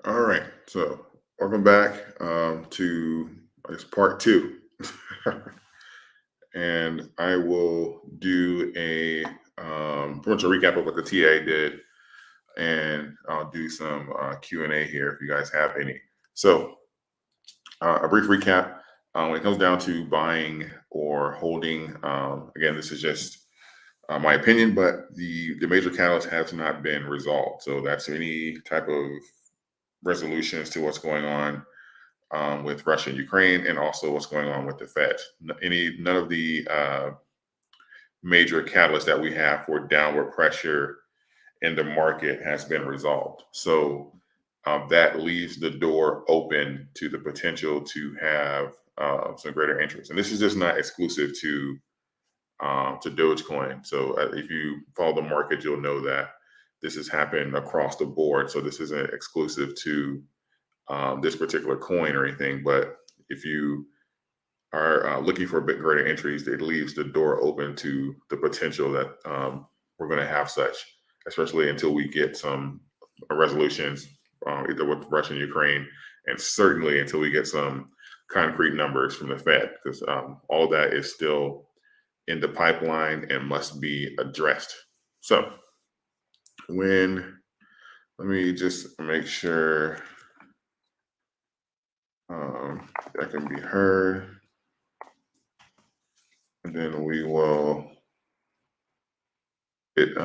All right, so welcome back to I guess part two, and I will do a pretty much a recap of what the TA did, and I'll do some Q&A here if you guys have any. So a brief recap when it comes down to buying or holding. Again, this is just my opinion, but the major catalyst has not been resolved. So that's any type of resolutions to what's going on with Russia and Ukraine, and also what's going on with the Fed. None of the major catalysts that we have for downward pressure in the market has been resolved. So that leaves the door open to the potential to have some greater interest. And this is just not exclusive to Dogecoin. So if you follow the market, you'll know that this has happened across the board. So this isn't exclusive to this particular coin or anything. But if you are looking for a bit greater entries, it leaves the door open to the potential that we're going to have such, especially until we get some resolutions either with Russia and Ukraine, and certainly until we get some concrete numbers from the Fed, because all of that is still in the pipeline and must be addressed. So when let me just make sure that can be heard. And then we will get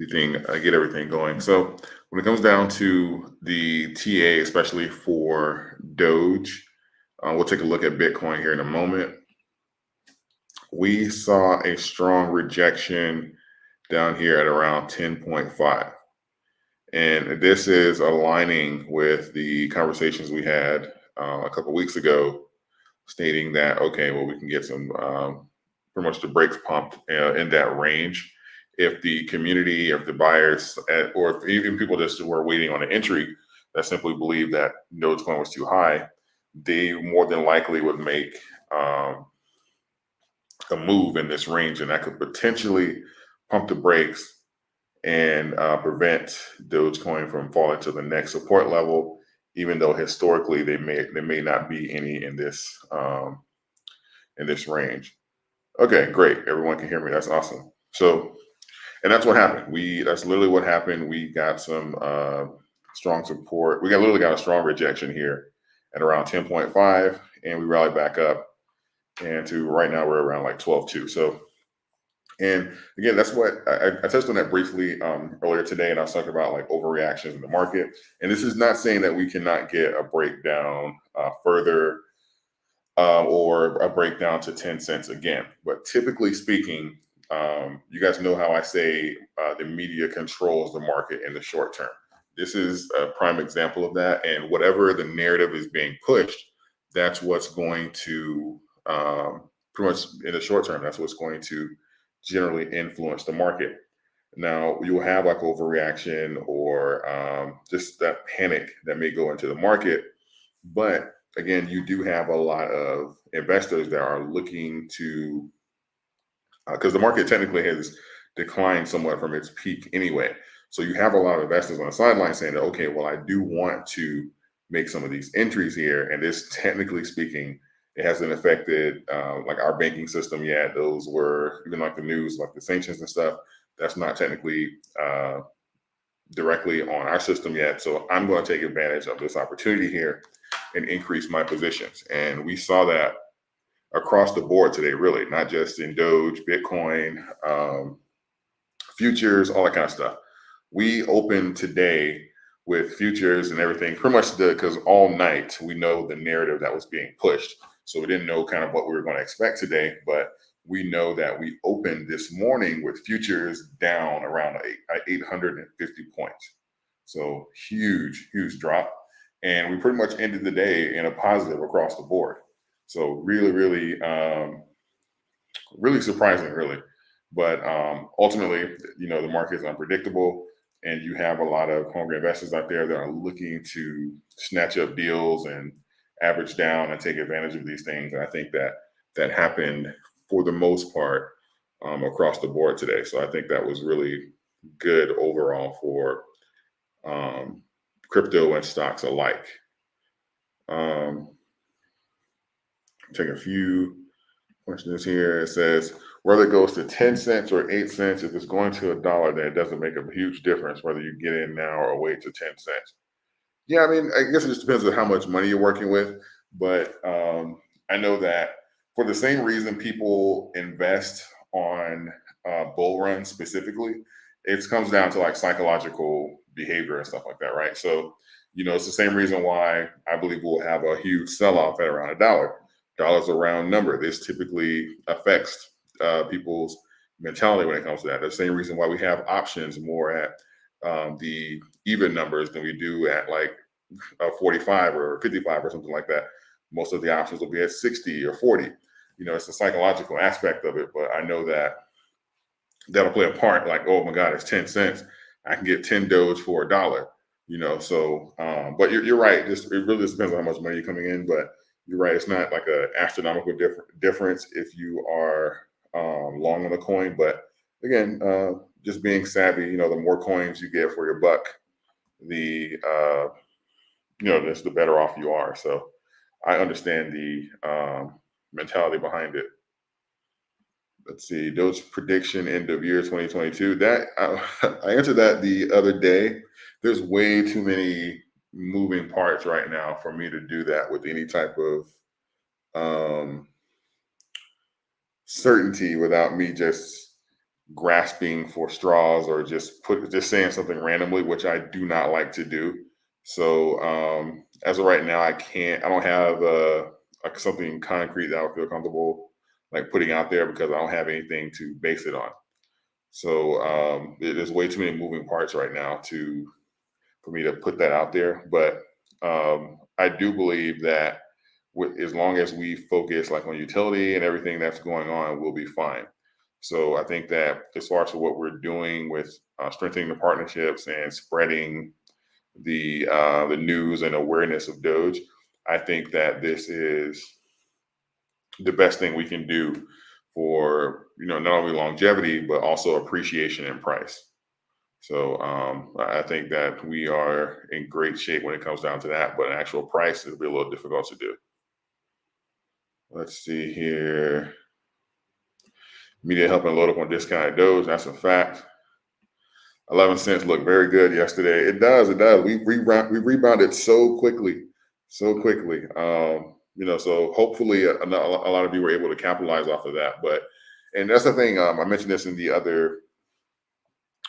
get everything going. So when it comes down to the TA, especially for Doge, we'll take a look at Bitcoin here in a moment. We saw a strong rejection down here at around 10.5. And this is aligning with the conversations we had a couple weeks ago, stating that, okay, well, we can get some pretty much the brakes pumped in that range. If the community, if the buyers, or if even people just were waiting on an entry that simply believe that Dogecoin was too high, they more than likely would make a move in this range, and that could potentially pump the brakes and prevent Dogecoin from falling to the next support level, even though historically there may not be any in this range. Okay, great. Everyone can hear me. That's awesome. So, and that's what happened. That's literally what happened. We got some strong support. Literally got a strong rejection here at around 10.5, and we rallied back up. And to right now, we're around like 12.2. So, and again, that's what I touched on that briefly earlier today, and I was talking about like overreactions in the market. And this is not saying that we cannot get a breakdown further or a breakdown to 10 cents again. But typically speaking, you guys know how I say the media controls the market in the short term. This is a prime example of that. And whatever the narrative is being pushed, that's what's going to pretty much in the short term, that's what's going to generally influence the market. Now, you'll have like overreaction or just that panic that may go into the market. But again, you do have a lot of investors that are looking to, because the market technically has declined somewhat from its peak anyway. So you have a lot of investors on the sideline saying that, okay, well, I do want to make some of these entries here. And this, technically speaking, it hasn't affected like our banking system yet. Those were even like the news, like the sanctions and stuff. That's not technically directly on our system yet. So I'm going to take advantage of this opportunity here and increase my positions. And we saw that across the board today, really, not just in Doge, Bitcoin, futures, all that kind of stuff. We opened today with futures and everything pretty much because all night we know the narrative that was being pushed. So we didn't know kind of what we were going to expect today, but we know that we opened this morning with futures down around 850 points. So huge, huge drop. And we pretty much ended the day in a positive across the board. So really, really, really surprising, really. But ultimately, the market is unpredictable, and you have a lot of hungry investors out there that are looking to snatch up deals and average down and take advantage of these things. And I think that happened for the most part across the board today. So I think that was really good overall for crypto and stocks alike. Take a few questions here. It says, whether it goes to 10 cents or 8 cents, if it's going to $1, then it doesn't make a huge difference whether you get in now or wait to 10 cents. Yeah, I mean, I guess it just depends on how much money you're working with. But I know that for the same reason people invest on bull runs specifically, it comes down to like psychological behavior and stuff like that, right? So, it's the same reason why I believe we'll have a huge sell-off at around $1. Dollar's a round number. This typically affects people's mentality when it comes to that. The same reason why we have options more at the even numbers than we do at like 45 or 55 or something like that. Most of the options will be at 60 or 40. It's the psychological aspect of it, but I know that that'll play a part. Like, oh my God, it's 10 cents. I can get 10 Doge for $1. So but you're right. It really just depends on how much money you're coming in. But you're right. It's not like an astronomical difference if you are long on a coin. But again, just being savvy. The more coins you get for your buck, the the better off you are. So I understand the mentality behind it. Let's see, Doge prediction end of year 2022. That I answered that the other day. There's way too many moving parts right now for me to do that with any type of certainty without me just grasping for straws or just saying something randomly, which I do not like to do. So as of right now, I don't have like something concrete that I would feel comfortable like putting out there because I don't have anything to base it on. So there's way too many moving parts right now for me to put that out there. But I do believe that as long as we focus like on utility and everything that's going on, we'll be fine. So I think that as far as what we're doing with strengthening the partnerships and spreading the news and awareness of Doge, I think that this is the best thing we can do for not only longevity but also appreciation in price. So I think that we are in great shape when it comes down to that, but an actual price will be a little difficult to do. Let's see here. Media helping load up on discounted Doge. That's a fact. 11 cents looked very good yesterday. It does. We rebounded so quickly. So hopefully a lot of you were able to capitalize off of that. And that's the thing. I mentioned this in the other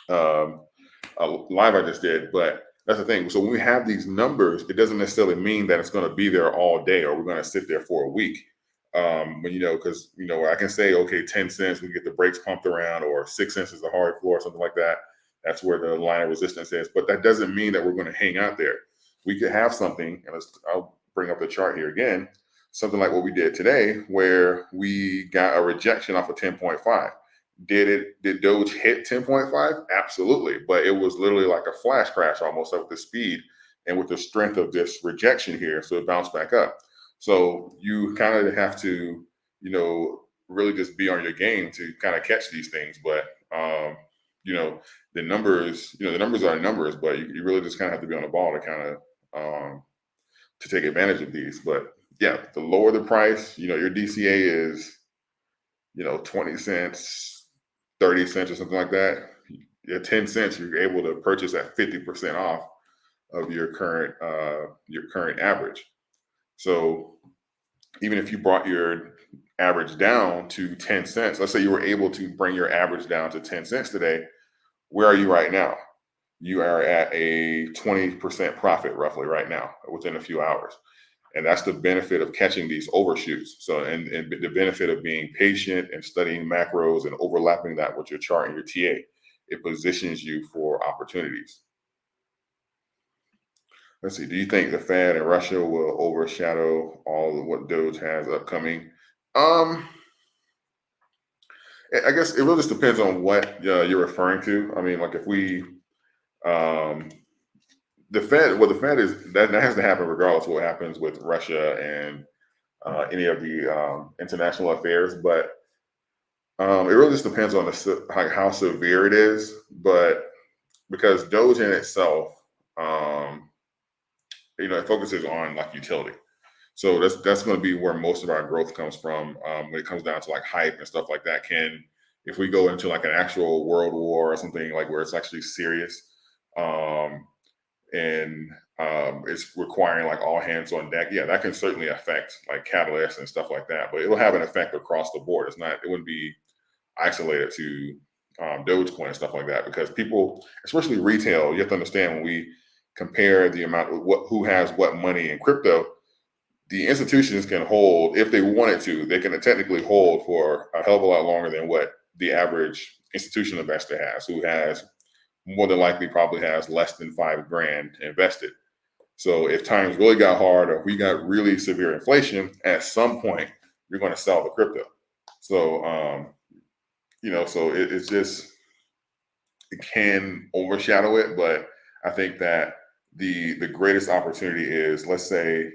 live I just did, but that's the thing. So when we have these numbers, it doesn't necessarily mean that it's going to be there all day or we're going to sit there for a week. Because I can say, okay, 10 cents, we get the brakes pumped around, or 6 cents is the hard floor, something like that. That's where the line of resistance is. But that doesn't mean that we're going to hang out there. We could have something, and I'll bring up the chart here again, something like what we did today, where we got a rejection off of 10.5. Did Doge hit 10.5? Absolutely. But it was literally like a flash crash almost at the speed and with the strength of this rejection here. So it bounced back up. So you kind of have to, really just be on your game to kind of catch these things. But, the numbers are numbers, but you really just kind of have to be on the ball to kind of to take advantage of these. But yeah, the lower the price, your DCA is, 20 cents, 30 cents or something like that. At 10 cents, you're able to purchase at 50% off of your current average. So even if you brought your average down to 10 cents, let's say you were able to bring your average down to 10 cents today, where are you right now? You are at a 20% profit roughly right now within a few hours. And that's the benefit of catching these overshoots. So, and the benefit of being patient and studying macros and overlapping that with your chart and your TA, it positions you for opportunities. Let's see. Do you think the Fed and Russia will overshadow all of what Doge has upcoming? I guess it really just depends on what you're referring to. I mean, like if we, the Fed is that has to happen regardless of what happens with Russia and any of the international affairs. But it really just depends on how severe it is. But because Doge in itself, it focuses on like utility. So that's going to be where most of our growth comes from when it comes down to like hype and stuff like that. If we go into like an actual world war or something like where it's actually serious, um, and it's requiring like all hands on deck, yeah, that can certainly affect like catalysts and stuff like that. But it'll have an effect across the board. It wouldn't be isolated to Dogecoin and stuff like that, because people, especially retail, you have to understand when we compare the amount of who has what money in crypto. The institutions can hold, if they wanted to, they can technically hold for a hell of a lot longer than what the average institutional investor has, who has more than likely probably has less than $5,000 invested. So if times really got hard, or if we got really severe inflation, at some point you're going to sell the crypto. So so it's just, it can overshadow it, but I think that the greatest opportunity is, let's say,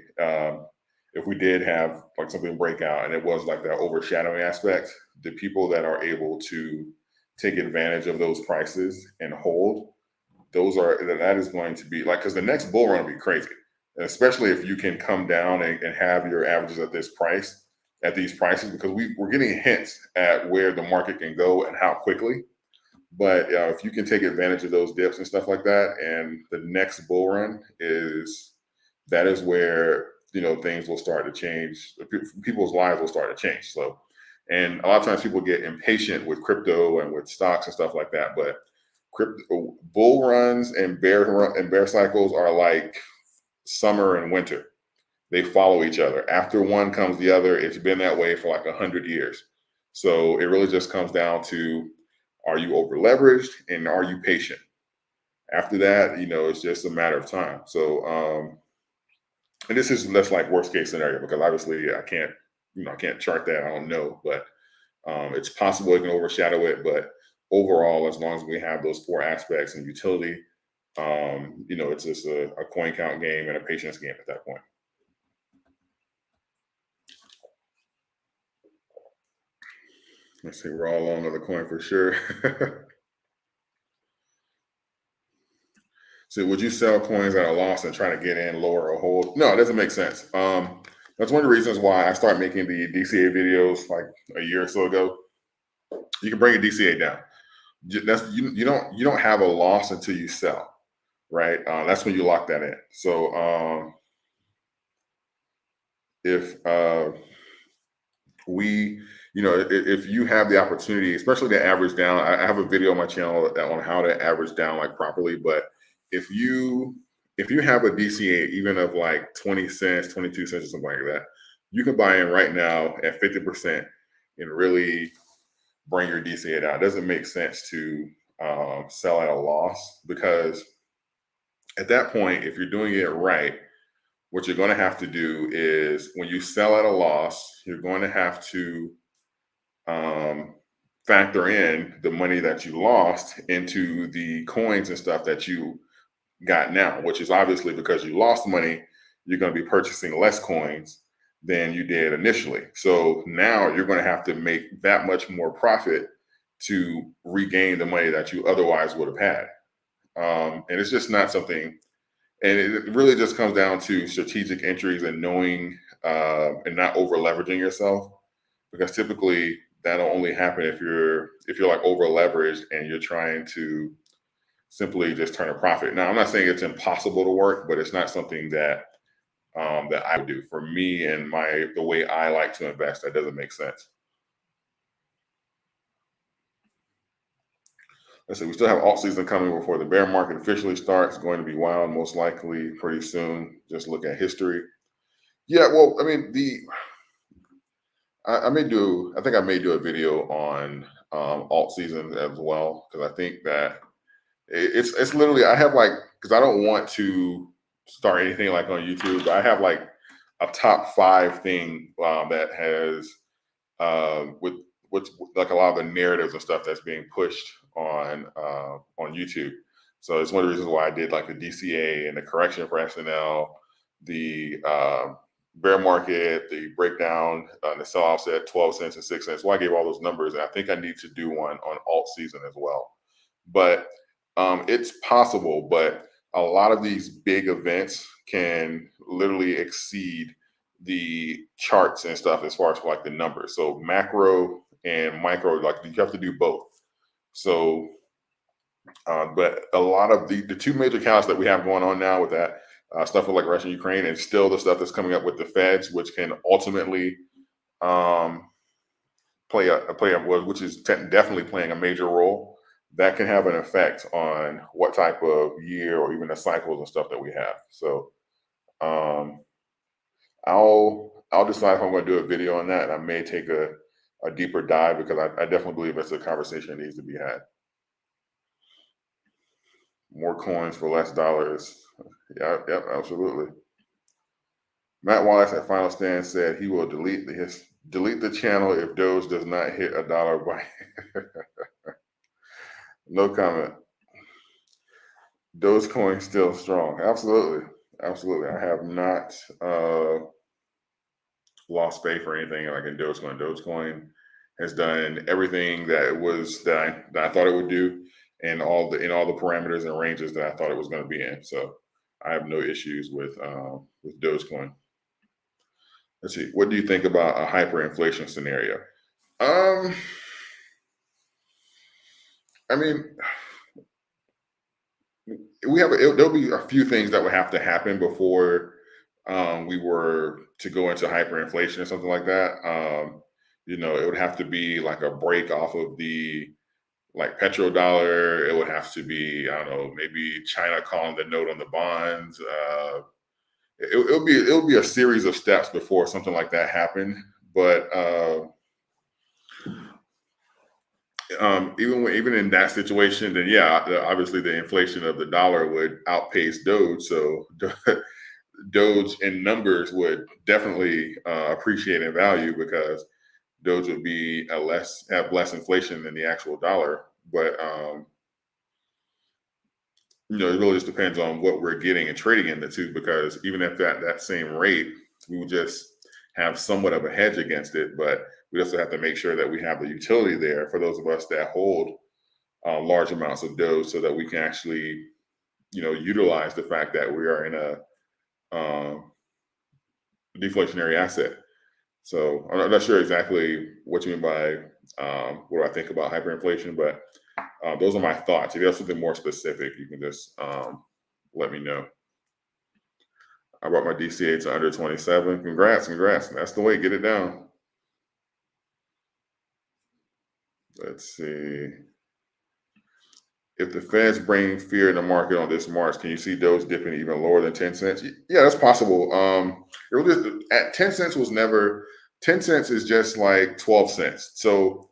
if we did have like something break out and it was like that overshadowing aspect, the people that are able to take advantage of those prices and hold, that is going to be like, because the next bull run will be crazy, and especially if you can come down and have your averages at these prices, because we're getting hints at where the market can go and how quickly. But if you can take advantage of those dips and stuff like that, and the next bull run that is where things will start to change. People's lives will start to change. So, and a lot of times people get impatient with crypto and with stocks and stuff like that. But crypto bull runs and bear cycles are like summer and winter. They follow each other. After one comes the other. It's been that way for like 100 years. So it really just comes down to, are you over leveraged and are you patient? After that, it's just a matter of time. So, and that's like worst case scenario, because obviously I can't chart that. I don't know, but it's possible it can overshadow it. But overall, as long as we have those four aspects and utility, it's just a coin count game and a patience game at that point. Let's see, we're all long on the coin for sure. So would you sell coins at a loss and try to get in lower or hold? No, it doesn't make sense. That's one of the reasons why I started making the DCA videos like a year or so ago. You can bring a DCA down. You don't have a loss until you sell, right? That's when you lock that in. So if if you have the opportunity, especially to average down, I have a video on my channel on how to average down like properly. But if you have a DCA even of like 20 cents, 22 cents or something like that, you can buy in right now at 50% and really bring your DCA down. It doesn't make sense to sell at a loss, because at that point, if you're doing it right, what you're going to have to do is, when you sell at a loss, you're going to have to factor in the money that you lost into the coins and stuff that you got now, which is obviously, because you lost money, you're going to be purchasing less coins than you did initially. So now you're going to have to make that much more profit to regain the money that you otherwise would have had. And it's just not something, and it really just comes down to strategic entries and knowing and not over leveraging yourself, because typically that'll only happen if you're like over leveraged and you're trying to simply just turn a profit. Now, I'm not saying it's impossible to work, but it's not something that that I would do. For me and the way I like to invest, that doesn't make sense. Let's see, we still have alt season coming before the bear market officially starts. It's going to be wild, most likely pretty soon. Just look at history. Yeah, well, I mean, I think I may do a video on alt season as well, because I think that it's literally, I have like, because I don't want to start anything like on YouTube, but I have like a top 5 thing that has with what's like a lot of the narratives and stuff that's being pushed on YouTube. So it's one of the reasons why I did like the DCA and the correction for SNL, the bear market, the breakdown, the sell offs at 12 cents and 6 cents. Well, I gave all those numbers, and I think I need to do one on alt season as well. But it's possible, but a lot of these big events can literally exceed the charts and stuff as far as like the numbers. So macro and micro, like you have to do both. So, but a lot of the two major counts that we have going on now with that stuff with like Russia and Ukraine, and still the stuff that's coming up with the Feds, which can ultimately um, which is definitely playing a major role. That can have an effect on what type of year or even the cycles and stuff that we have. So um, I'll decide if I'm going to do a video on that. I may take a deeper dive because I definitely believe it's a conversation that needs to be had. More coins for less dollars. Yeah, yep, absolutely. Matt Wallace at Final Stand said he will delete the channel if Doge does not hit $1 by. No comment. Dogecoin still strong. Absolutely. Absolutely. I have not lost faith or anything like in Dogecoin. Dogecoin has done everything that I thought it would do, and all the parameters and ranges that I thought it was going to be in. So I have no issues with Dogecoin. Let's see. What do you think about a hyperinflation scenario? I mean, there'll be a few things that would have to happen before we were to go into hyperinflation or something like that. It would have to be like a break off of the like petrodollar. It would have to be, I don't know, maybe China calling the note on the bonds. It'll be a series of steps before something like that happened. But even in that situation, then yeah, obviously the inflation of the dollar would outpace Doge. So Doge in numbers would definitely appreciate in value because Doge would be have less inflation than the actual dollar. But it really just depends on what we're getting and trading in the two. Because even at that same rate, we would just have somewhat of a hedge against it. But we also have to make sure that we have the utility there for those of us that hold large amounts of Doge, so that we can actually, utilize the fact that we are in a deflationary asset. So I'm not sure exactly what you mean by what I think about hyperinflation, but those are my thoughts. If you have something more specific, you can just let me know. I brought my DCA to under 27. Congrats. That's the way. Get it down. Let's see. If the Feds bring fear in the market on this March, can you see Doge dipping even lower than 10 cents? Yeah, that's possible. It really, at 10 cents was never, 10 cents is just like 12 cents. So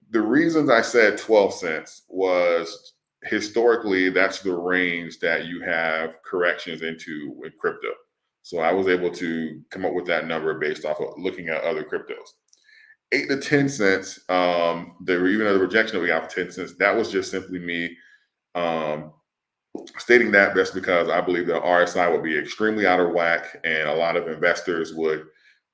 the reasons I said 12 cents was historically that's the range that you have corrections into with crypto. So I was able to come up with that number based off of looking at other cryptos. 8 to 10 cents, even the rejection that we got for 10 cents, that was just simply me stating that best because I believe the RSI would be extremely out of whack, and a lot of investors would,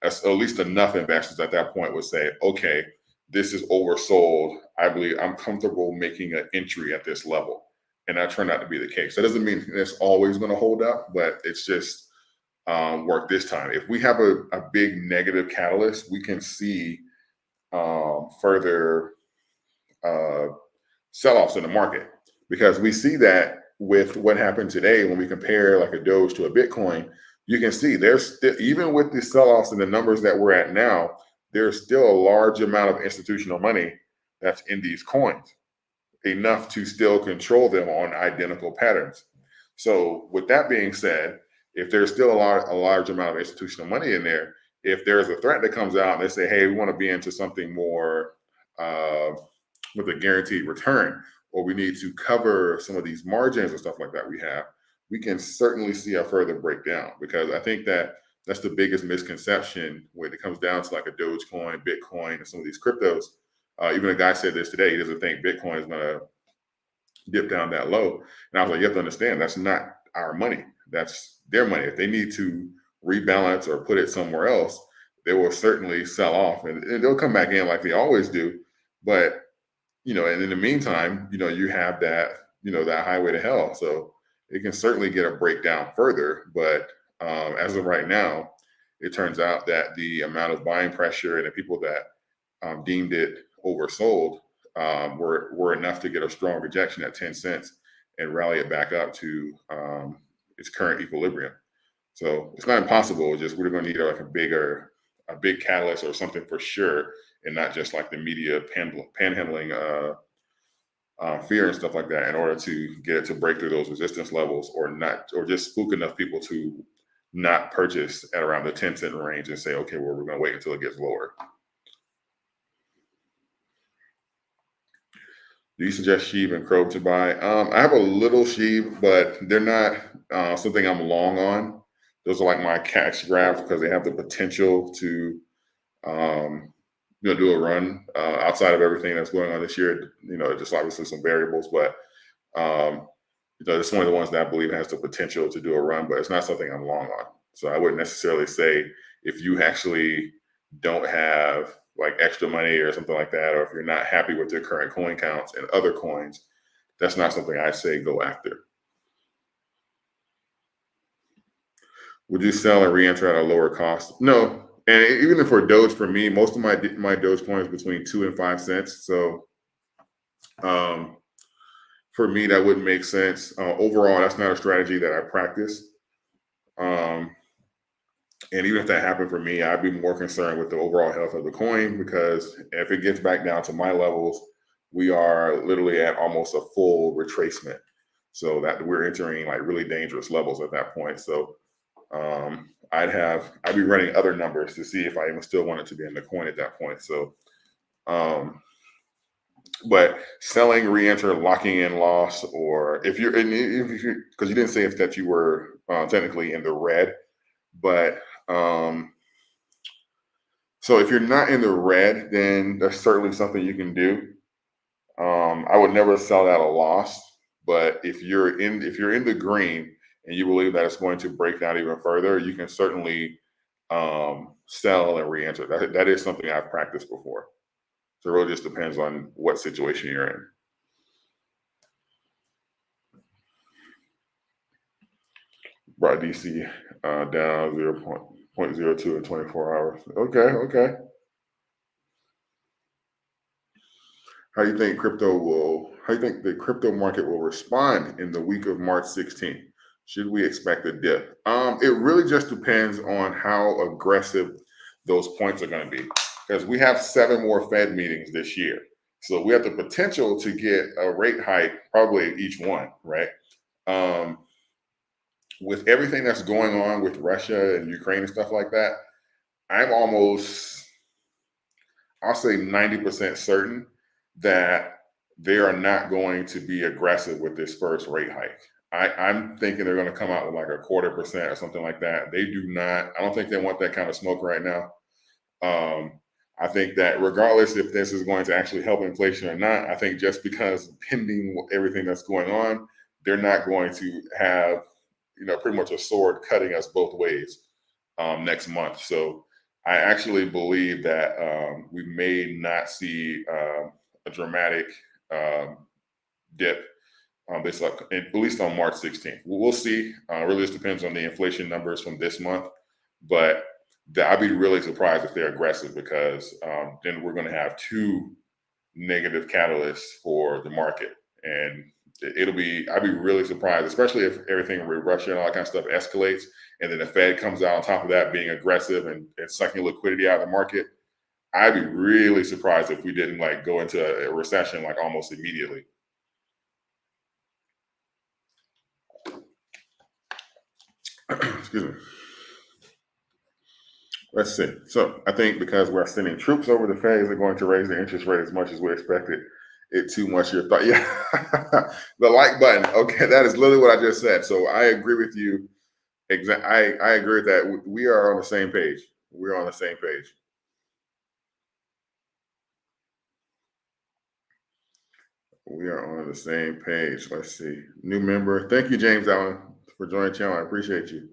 at least enough investors at that point, would say, okay, this is oversold. I believe I'm comfortable making an entry at this level. And that turned out to be the case. That doesn't mean it's always going to hold up, but it's just worked this time. If we have a big negative catalyst, we can see further sell-offs in the market, because we see that with what happened today when we compare like a Doge to a Bitcoin. You can see there's still, even with the sell-offs and the numbers that we're at now, there's still a large amount of institutional money that's in these coins, enough to still control them on identical patterns. So with that being said, if there's still a large amount of institutional money in there, if there's a threat that comes out and they say, hey, we want to be into something more with a guaranteed return, or we need to cover some of these margins and stuff like that we can certainly see a further breakdown. Because I think that's the biggest misconception when it comes down to like a Dogecoin, Bitcoin, and some of these cryptos. Even a guy said this today, he doesn't think Bitcoin is going to dip down that low. And I was like, you have to understand, that's not our money. That's their money. If they need to rebalance or put it somewhere else, they will certainly sell off, and they'll come back in like they always do. But and in the meantime, you have that, that highway to hell. So it can certainly get a breakdown further. But as of right now, it turns out that the amount of buying pressure and the people that deemed it oversold were enough to get a strong rejection at 10 cents and rally it back up to its current equilibrium. So it's not impossible. It's just we're going to need like a big catalyst or something for sure, and not just like the media panhandling fear and stuff like that in order to get it to break through those resistance levels, or just spook enough people to not purchase at around the 10-cent range and say, okay, well, we're going to wait until it gets lower. Do you suggest Sheeb and Crow to buy? I have a little Sheeb, but they're not something I'm long on. Those are like my cash grabs because they have the potential to do a run outside of everything that's going on this year. Just obviously some variables, but it's one of the ones that I believe has the potential to do a run, but it's not something I'm long on. So I wouldn't necessarily say if you actually don't have like extra money or something like that, or if you're not happy with your current coin counts and other coins, that's not something I say go after. Would you sell and re-enter at a lower cost? No. And even if for Doge, for me, most of my Doge coins between 2 and 5 cents. So for me, that wouldn't make sense. Overall, that's not a strategy that I practice. And even if that happened for me, I'd be more concerned with the overall health of the coin, because if it gets back down to my levels, we are literally at almost a full retracement. So that we're entering like really dangerous levels at that point. So I'd be running other numbers to see if I even still wanted to be in the coin at that point. So, but selling, re-enter, locking in loss, or if you're because you didn't say if that you were technically in the red, but so if you're not in the red, then that's certainly something you can do. I would never sell at a loss, but if you're in the green and you believe that it's going to break down even further, you can certainly sell and re-enter. That is something I've practiced before. So it really just depends on what situation you're in. Brought DC down 0.02 in 24 hours. Okay. How do you think the crypto market will respond in the week of March 16th? Should we expect a dip? It really just depends on how aggressive those points are going to be, because we have 7 more Fed meetings this year. So we have the potential to get a rate hike probably at each one, right? With everything that's going on with Russia and Ukraine and stuff like that, I'm almost, I'll say 90% certain that they are not going to be aggressive with this first rate hike. I'm thinking they're going to come out with like a 0.25% or something like that. I don't think they want that kind of smoke right now. I think that regardless if this is going to actually help inflation or not, I think just because pending everything that's going on, they're not going to have, pretty much a sword cutting us both ways next month. So I actually believe that we may not see a dramatic dip at least on March 16th. We'll see. Really just depends on the inflation numbers from this month. But I'd be really surprised if they're aggressive, because then we're going to have 2 negative catalysts for the market. And I'd be really surprised, especially if everything with Russia and all that kind of stuff escalates, and then the Fed comes out on top of that being aggressive and sucking liquidity out of the market. I'd be really surprised if we didn't like go into a recession like almost immediately. Excuse me. Let's see. So I think because we're sending troops over, the Fed isn't going to raise the interest rate as much as we expected. It too much your thought. Yeah. The like button. Okay, that is literally what I just said. So I agree with you. I agree with that. We are on the same page. We're on the same page. We are on the same page. Let's see. New member. Thank you, James Allen, for joining the channel. I appreciate you.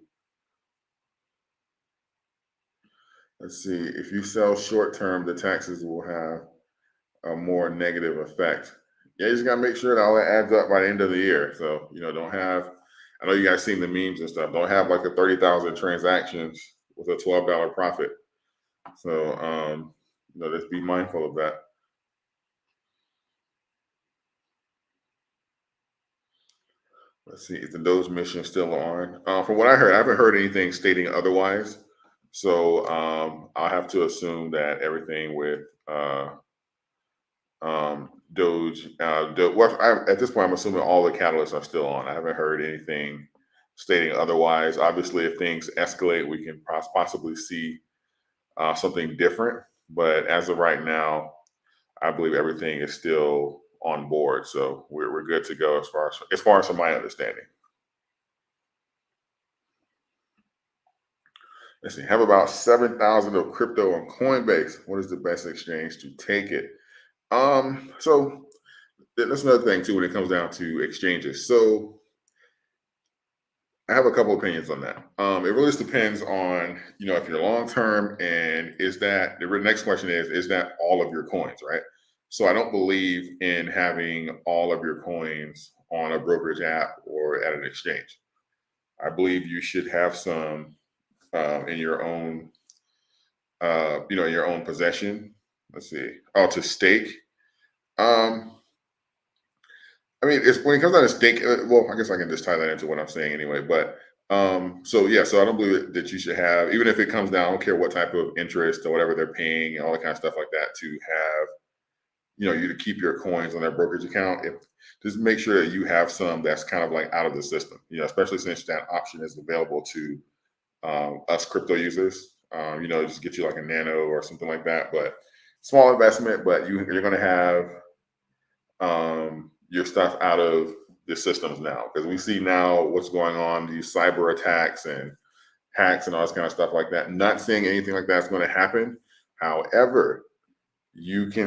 Let's see. If you sell short term, the taxes will have a more negative effect. Yeah, you just gotta make sure that all that adds up by the end of the year. So don't have I know you guys seen the memes and stuff. Don't have like a 30,000 transactions with a $12 profit. So just be mindful of that. Let's see, is the Doge mission still on? From what I heard, I haven't heard anything stating otherwise. So I'll have to assume that everything with Doge, at this point, I'm assuming all the catalysts are still on. I haven't heard anything stating otherwise. Obviously, if things escalate, we can possibly see something different. But as of right now, I believe everything is still on board. So we're good to go as far as from my understanding. Let's see, have about 7,000 of crypto on Coinbase. What is the best exchange to take it? So that's another thing too when it comes down to exchanges. So I have a couple opinions on that. It really just depends on, if you're long term, and is that the next question is that all of your coins, right? So I don't believe in having all of your coins on a brokerage app or at an exchange. I believe you should have some in your own, in your own possession. Let's see. Oh, to stake. Um, I mean, it's when it comes down to stake. Well, I guess I can just tie that into what I'm saying anyway. But so yeah, so I don't believe that you should have, even if it comes down, I don't care what type of interest or whatever they're paying and all that kind of stuff like that, to have, you to keep your coins on their brokerage account. If just make sure that you have some that's kind of like out of the system, especially since that option is available to us crypto users. Just get you like a nano or something like that. But small investment, but you're going to have your stuff out of the systems now, because we see now what's going on, these cyber attacks and hacks and all this kind of stuff like that. Not saying anything like that's going to happen. However, you can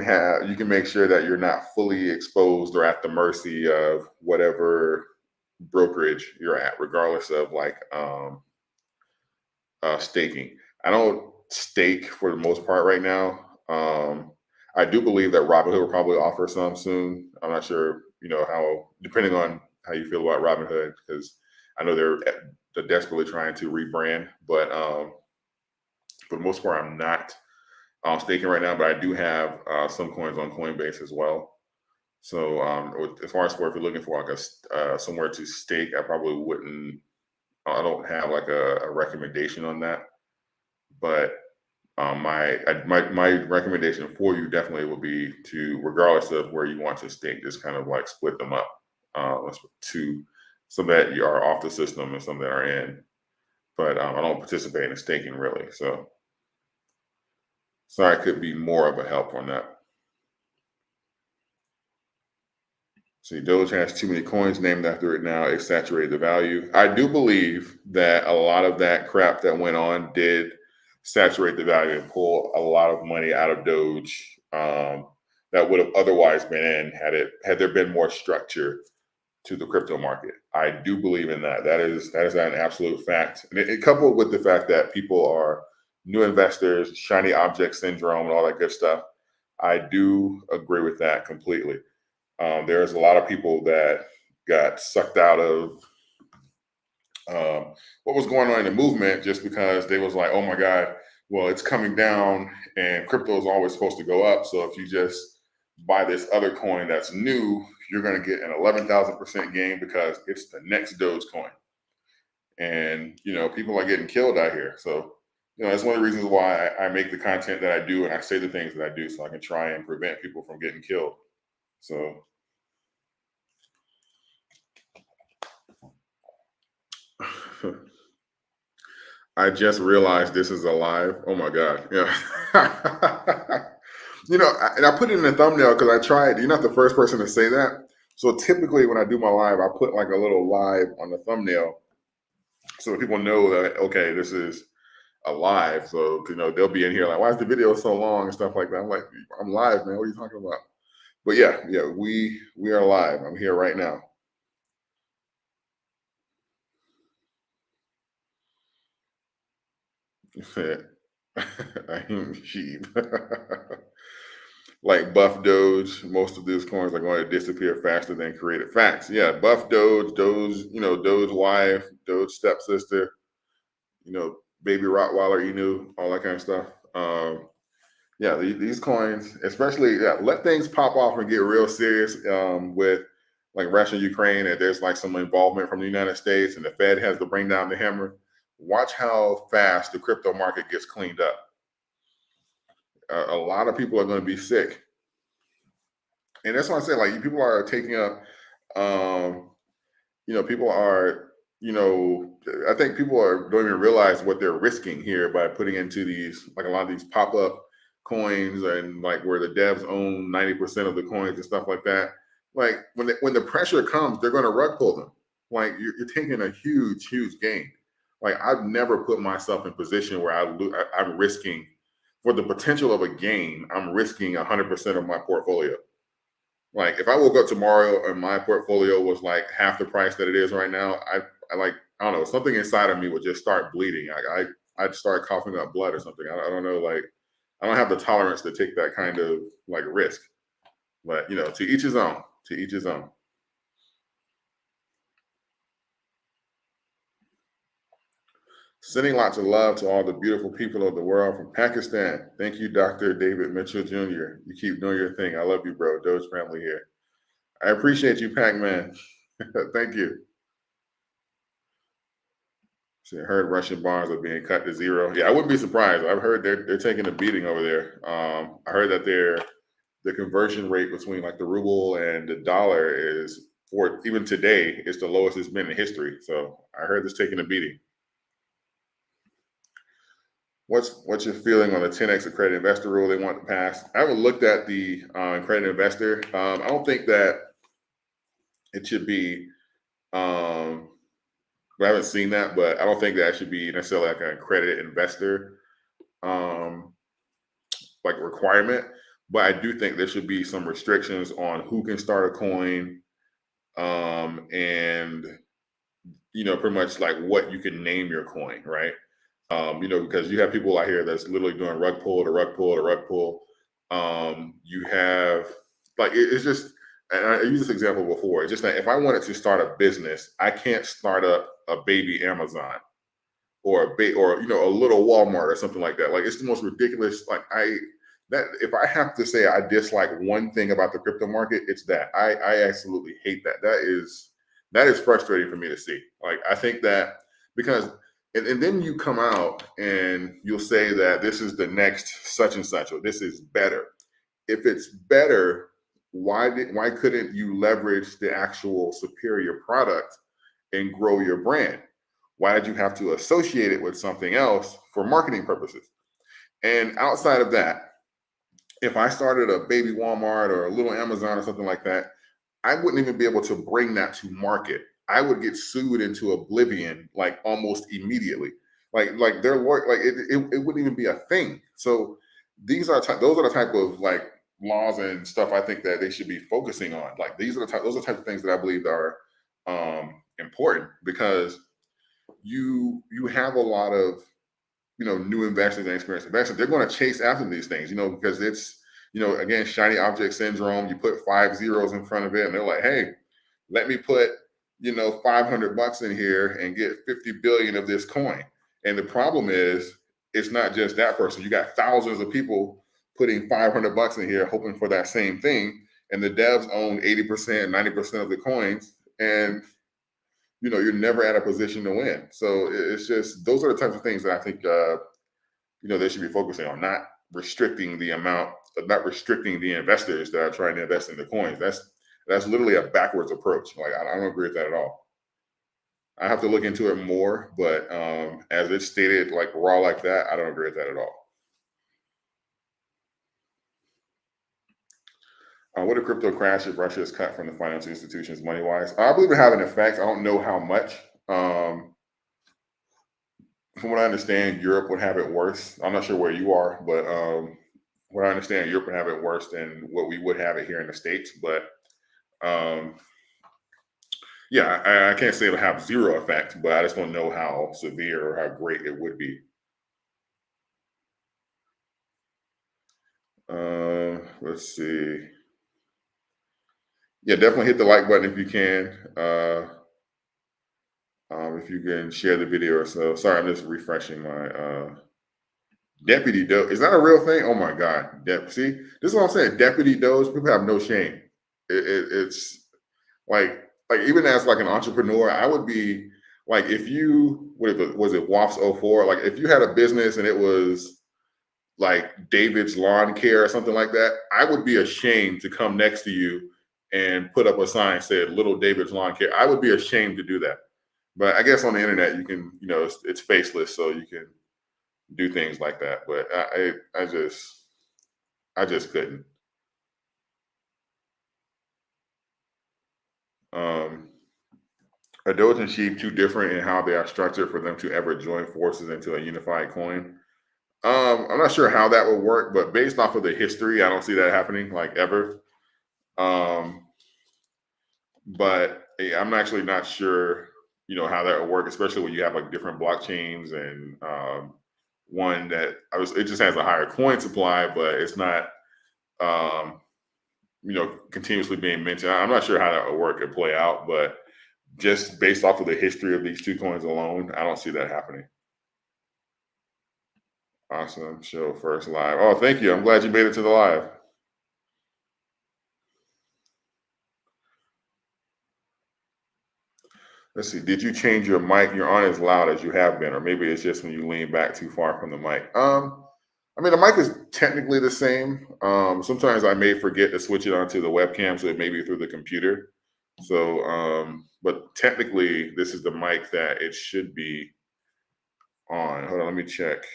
make sure that you're not fully exposed or at the mercy of whatever brokerage you're at, regardless of like staking. I don't stake for the most part right now. I do believe that Robinhood will probably offer some soon. I'm not sure, how, depending on how you feel about Robinhood, because I know they're desperately trying to rebrand. But for the most part, I'm not staking right now. But I do have some coins on Coinbase as well. So as far as if you're looking for like somewhere to stake, I probably wouldn't. I don't have like a recommendation on that. But my recommendation for you definitely would be to, regardless of where you want to stake, just kind of like split them up to some that you are off the system and some that are in. But I don't participate in staking really, so sorry, I could be more of a help on that. See, Doge has too many coins named after it now. It saturated the value. I do believe that a lot of that crap that went on did saturate the value and pull a lot of money out of Doge that would have otherwise been in had there been more structure to the crypto market. I do believe in that. That is an absolute fact. And it coupled with the fact that people are new investors, shiny object syndrome, and all that good stuff. I do agree with that completely. There's a lot of people that got sucked out of what was going on in the movement just because they was like, oh my God, well, it's coming down and crypto is always supposed to go up. So if you just buy this other coin that's new, you're going to get an 11,000% gain because it's the next Dogecoin. And, people are getting killed out here. So, that's one of the reasons why I make the content that I do and I say the things that I do, so I can try and prevent people from getting killed. So, I just realized this is a live. Oh my God. Yeah. And I put it in the thumbnail because I tried. You're not the first person to say that. So typically when I do my live, I put like a little live on the thumbnail so that people know that, okay, this is a live. So, they'll be in here like, why is the video so long and stuff like that? I'm like, I'm live, man. What are you talking about? But yeah, we are live. I'm here right now. I am sheep. like buff Doge. Most of these coins are going to disappear faster than created facts. Yeah, buff Doge, Doge, Doge wife, Doge stepsister, baby Rottweiler, Inu, all that kind of stuff. Yeah, these coins, especially, yeah, let things pop off and get real serious with like Russia, Ukraine, and there's like some involvement from the United States and the Fed has to bring down the hammer. Watch how fast the crypto market gets cleaned up. A lot of people are going to be sick. And that's why I say, like, people are taking up, um, people are, I think people don't even realize what they're risking here by putting into these, like a lot of these pop-up coins and like where the devs own 90% of the coins and stuff like that. Like when the pressure comes, they're going to rug pull them. Like you're taking a huge, huge gain. Like I've never put myself in a position where I'm risking for the potential of a gain. I'm risking 100% of my portfolio. Like if I woke up tomorrow and my portfolio was like half the price that it is right now, I like, I don't know, something inside of me would just start bleeding. I'd start coughing up blood or something. I don't know, like I don't have the tolerance to take that kind of like risk. But to each his own. To each his own. Sending lots of love to all the beautiful people of the world from Pakistan. Thank you, Dr. David Mitchell Jr. You keep doing your thing. I love you, bro. Doge family here. I appreciate you, Pac-Man. Thank you. So I heard Russian bonds are being cut to zero. Yeah, I wouldn't be surprised. I've heard they're taking a beating over there. I heard that the conversion rate between like the ruble and the dollar is, for even today, it's the lowest it's been in history. So I heard it's taking a beating. What's your feeling on the 10x accredited investor rule they want to pass? I haven't looked at the accredited investor. I don't think that it should be. I haven't seen that, but I don't think that should be necessarily like an accredited investor like requirement. But I do think there should be some restrictions on who can start a coin, and pretty much like what you can name your coin, right? Because you have people out here that's literally doing rug pull to rug pull to rug pull. You have like it's just, and I used this example before. It's just that if I wanted to start a business, I can't start up a baby Amazon or a little Walmart or something like that. Like it's the most ridiculous. Like that if I have to say I dislike one thing about the crypto market, it's that I absolutely hate that. That is frustrating for me to see. Like I think that because and then you come out and you'll say that this is the next such and such, or this is better. If it's better, why couldn't you leverage the actual superior product and grow your brand? Why did you have to associate it with something else for marketing purposes? And outside of that, if I started a baby Walmart or a little Amazon or something like that, I wouldn't even be able to bring that to market. I would get sued into oblivion like almost immediately. Like their work, like it wouldn't even be a thing. So those are the type of like laws and stuff I think that they should be focusing on. Like those are the type of things that I believe are important, because you have a lot of new investors and experienced investors. They're going to chase after these things, because it's again, shiny object syndrome. You put 5 zeros in front of it and they're like, hey, let me put $500 in here and get 50 billion of this coin. And the problem is it's not just that person. You got thousands of people putting $500 in here hoping for that same thing, and the devs own 80%, 90% of the coins, and you're never at a position to win. So it's just, those are the types of things that I think they should be focusing on, not restricting the amount, not restricting the investors that are trying to invest in the coins. That's literally a backwards approach. Like I don't agree with that at all. I have to look into it more, but as it's stated like raw like that, I don't agree with that at all. What a crypto crash if Russia is cut from the financial institutions money-wise? I believe it have an effect. I don't know how much. From what I understand, Europe would have it worse. I'm not sure where you are, but what I understand, Europe would have it worse than what we would have it here in the States. But yeah, I can't say it'll have zero effect, but I just don't know how severe or how great it would be. Let's see. Yeah, definitely hit the like button if you can. If you can share the video or so. Sorry, I'm just refreshing my deputy doge. Is that a real thing? Oh my God. See, this is what I'm saying. Deputy doge, people have no shame. It's like even as like an entrepreneur, I would be like if you was it WAFs '04? Like if you had a business and it was like David's Lawn Care or something like that, I would be ashamed to come next to you and put up a sign said Little David's Lawn Care. I would be ashamed to do that. But I guess on the internet you can, it's faceless, so you can do things like that. But I just couldn't. Um, are Doge and Sheep too different in how they are structured for them to ever join forces into a unified coin? I'm not sure how that would work, but based off of the history, I don't see that happening like ever. Um, but I'm actually not sure, how that would work, especially when you have like different blockchains and one that it just has a higher coin supply, but it's not, um, continuously being minted. I'm not sure how that would work and play out, but just based off of the history of these two coins alone, I don't see that happening. Awesome. Show first live. Oh, thank you. I'm glad you made it to the live. Let's see. Did you change your mic? You're on as loud as you have been, or maybe it's just when you lean back too far from the mic. I mean, the mic is technically the same. Sometimes I may forget to switch it onto the webcam, so it may be through the computer. So, but technically, this is the mic that it should be on. Hold on, let me check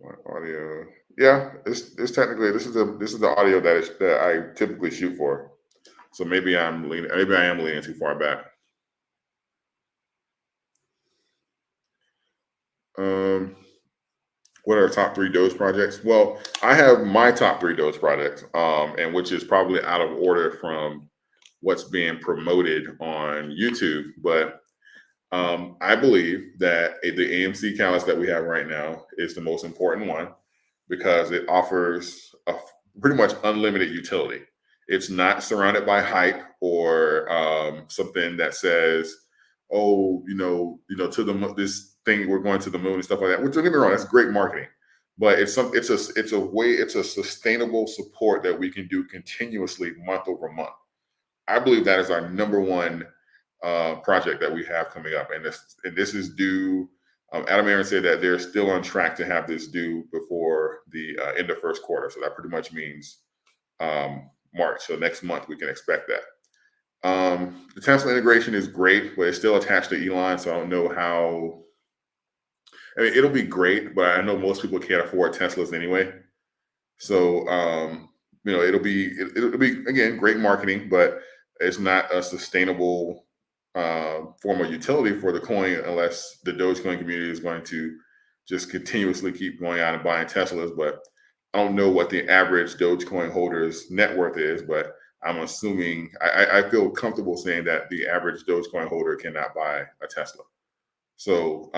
my audio. Yeah, it's technically this is the audio that I typically shoot for. So maybe I am leaning too far back. Um, what are the top 3 Doge projects? Well, I have my top 3 Doge projects, and which is probably out of order from what's being promoted on YouTube. But I believe that the AMC catalyst that we have right now is the most important one because it offers a pretty much unlimited utility. It's not surrounded by hype or something that says, "Oh, to this thing we're going to the moon" and stuff like that. Which don't get me wrong, that's great marketing, but it's a sustainable support that we can do continuously month over month. I believe that is our number one project that we have coming up, and this is due. Adam Aaron said that they're still on track to have this due before the end of first quarter. So that pretty much means March. So next month we can expect that. The Tesla integration is great, but it's still attached to Elon, so I don't know how. I mean, it'll be great, but I know most people can't afford Teslas anyway. So it'll be again great marketing, but it's not a sustainable form of utility for the coin unless the Dogecoin community is going to just continuously keep going out and buying Teslas. But I don't know what the average Dogecoin holder's net worth is, but I'm assuming I feel comfortable saying that the average Dogecoin holder cannot buy a Tesla. So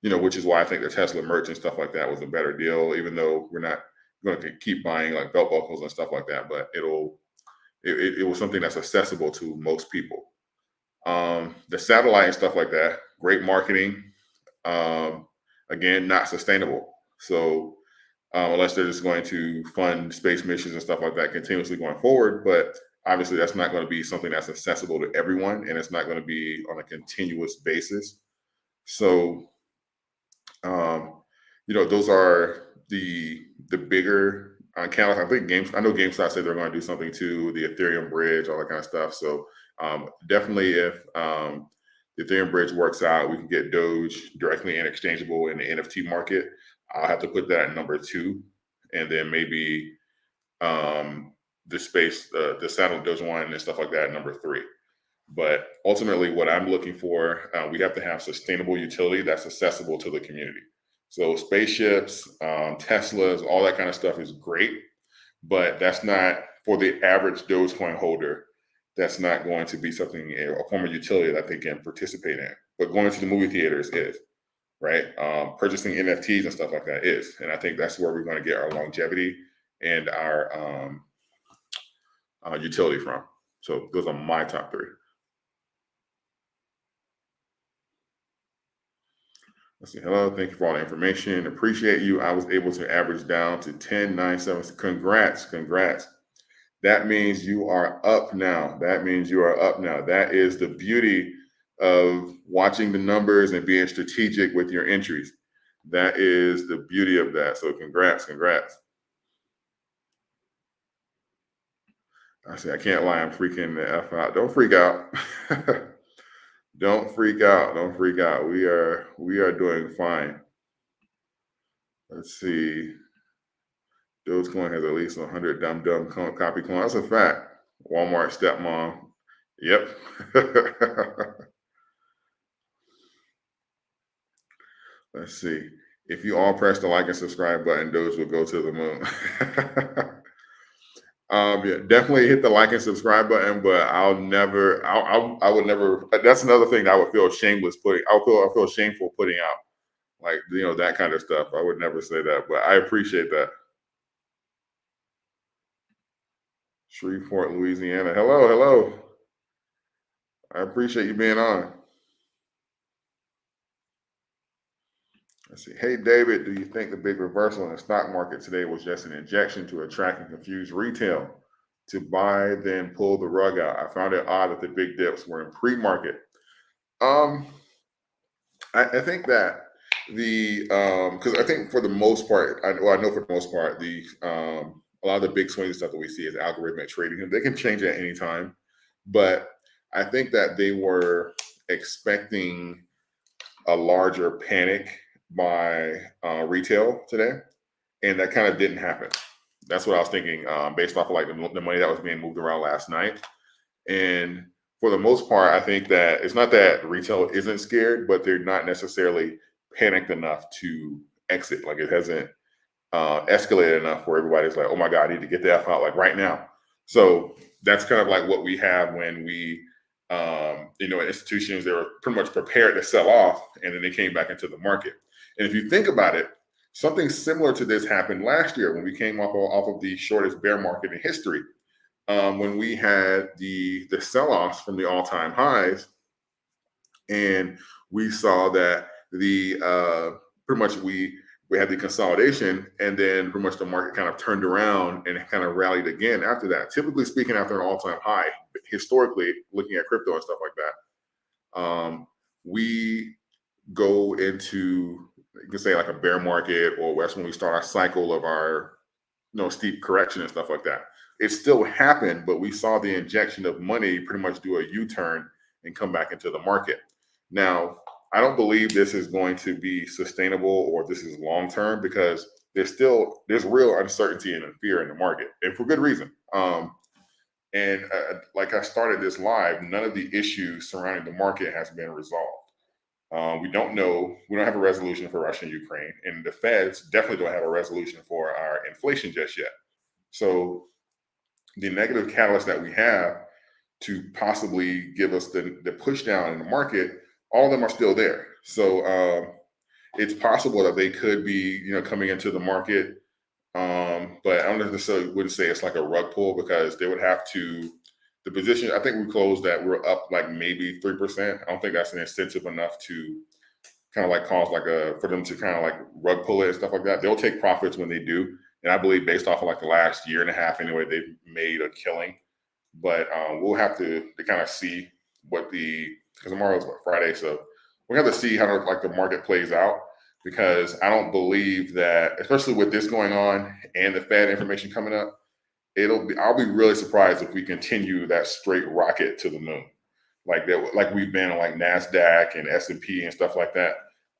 which is why I think the Tesla merch and stuff like that was a better deal, even though we're not going to keep buying like belt buckles and stuff like that. But it was something that's accessible to most people. The satellite and stuff like that, great marketing. Again, not sustainable. So unless they're just going to fund space missions and stuff like that continuously going forward, but obviously that's not going to be something that's accessible to everyone, and it's not going to be on a continuous basis. So, those are the bigger accounts. I think I know GameStop said they're going to do something to the Ethereum bridge, all that kind of stuff. So definitely, if the Ethereum bridge works out, we can get Doge directly and exchangeable in the NFT market. I'll have to put that at number 2, and then maybe the saddle Doge one and stuff like that at number 3. But ultimately, what I'm looking for, we have to have sustainable utility that's accessible to the community. So spaceships, Teslas, all that kind of stuff is great, but that's not for the average Dogecoin holder. That's not going to be something, a form of utility that they can participate in. But going to the movie theaters is, right? Purchasing NFTs and stuff like that is. And I think that's where we're going to get our longevity and our utility from. So those are my top three. Let's see. Hello. Thank you for all the information. Appreciate you. I was able to average down to 10,977. Congrats. Congrats. That means you are up now. That means you are up now. That is the beauty of watching the numbers and being strategic with your entries. That is the beauty of that. So congrats. Congrats. I say, I can't lie. I'm freaking the F out. Don't freak out. Don't freak out. Don't freak out. We are doing fine. Let's see. Dogecoin has at least 100 dumb copy clones. That's a fact. Walmart stepmom. Yep. Let's see. If you all press the like and subscribe button, Doge will go to the moon. Yeah, definitely hit the like and subscribe button, but I would never. That's another thing that I would feel shameless putting. I feel shameful putting out, like that kind of stuff. I would never say that, but I appreciate that. Shreveport, Louisiana. Hello, hello. I appreciate you being on. Let's see. Hey, David, do you think the big reversal in the stock market today was just an injection to attract and confuse retail to buy, then pull the rug out? I found it odd that the big dips were in pre-market. I think that because I think for the most part, I know for the most part, a lot of the big swing stuff that we see is algorithmic trading, and they can change at any time. But I think that they were expecting a larger panic by retail today, and that kind of didn't happen. That's what I was thinking, based off of like the money that was being moved around last night. And for the most part, I think that it's not that retail isn't scared, but they're not necessarily panicked enough to exit. Like it hasn't escalated enough where everybody's like, "Oh my God, I need to get the F out like right now." So that's kind of like what we have when we, institutions, they were pretty much prepared to sell off, and then they came back into the market. And if you think about it, something similar to this happened last year when we came off of the shortest bear market in history. When we had the sell-offs from the all-time highs, and we saw that pretty much we had the consolidation, and then pretty much the market kind of turned around and kind of rallied again after that. Typically speaking, after an all-time high, historically looking at crypto and stuff like that, we go into, you can say, like a bear market, or that's when we start our cycle of our steep correction and stuff like that. It still happened, but we saw the injection of money pretty much do a U-turn and come back into the market. Now, I don't believe this is going to be sustainable or this is long-term, because there's real uncertainty and fear in the market, and for good reason. Like I started this live, none of the issues surrounding the market has been resolved. We don't have a resolution for Russia and Ukraine, and the Feds definitely don't have a resolution for our inflation just yet. So the negative catalyst that we have to possibly give us the push down in the market, all of them are still there. So it's possible that they could be, coming into the market. But I don't necessarily wouldn't say it's like a rug pull, because they would have to, the position, I think we closed that we're up like maybe 3%. I don't think that's an incentive enough to kind of like cause for them to kind of like rug pull it and stuff like that. They'll take profits when they do. And I believe based off of like the last year and a half anyway, they've made a killing. But we'll have to kind of see because tomorrow's Friday. So we're going to have to see how like the market plays out, because I don't believe that, especially with this going on and the Fed information coming up, I'll be really surprised if we continue that straight rocket to the moon, like that, like we've been on like NASDAQ and S&P and stuff like that.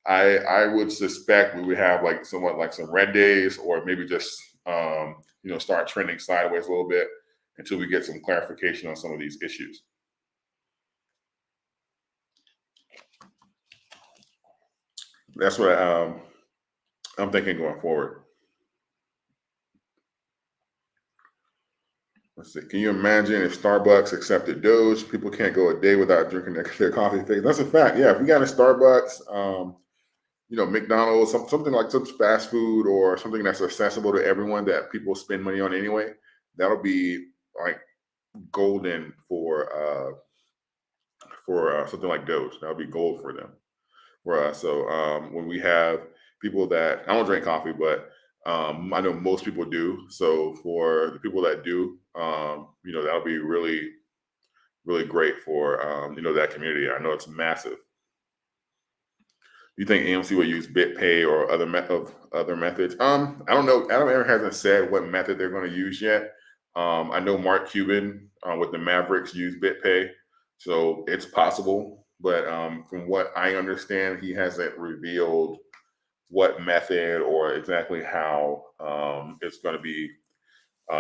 I would suspect we would have like somewhat like some red days, or maybe just start trending sideways a little bit until we get some clarification on some of these issues. That's what I'm thinking going forward. Let's see. Can you imagine if Starbucks accepted Doge? People can't go a day without drinking their coffee. That's a fact. Yeah, if we got a Starbucks, McDonald's, something like some fast food or something that's accessible to everyone that people spend money on anyway. That'll be like golden for something like Doge. That'll be gold for them. For us. So when we have people that I don't drink coffee, but I know most people do. So for the people that do, that'll be really, really great for that community. I know it's massive. You think AMC will use BitPay or other methods? I don't know. Adam Aron hasn't said what method they're going to use yet. I know Mark Cuban with the Mavericks used BitPay, so it's possible. But from what I understand, he hasn't revealed what method or exactly how it's going to be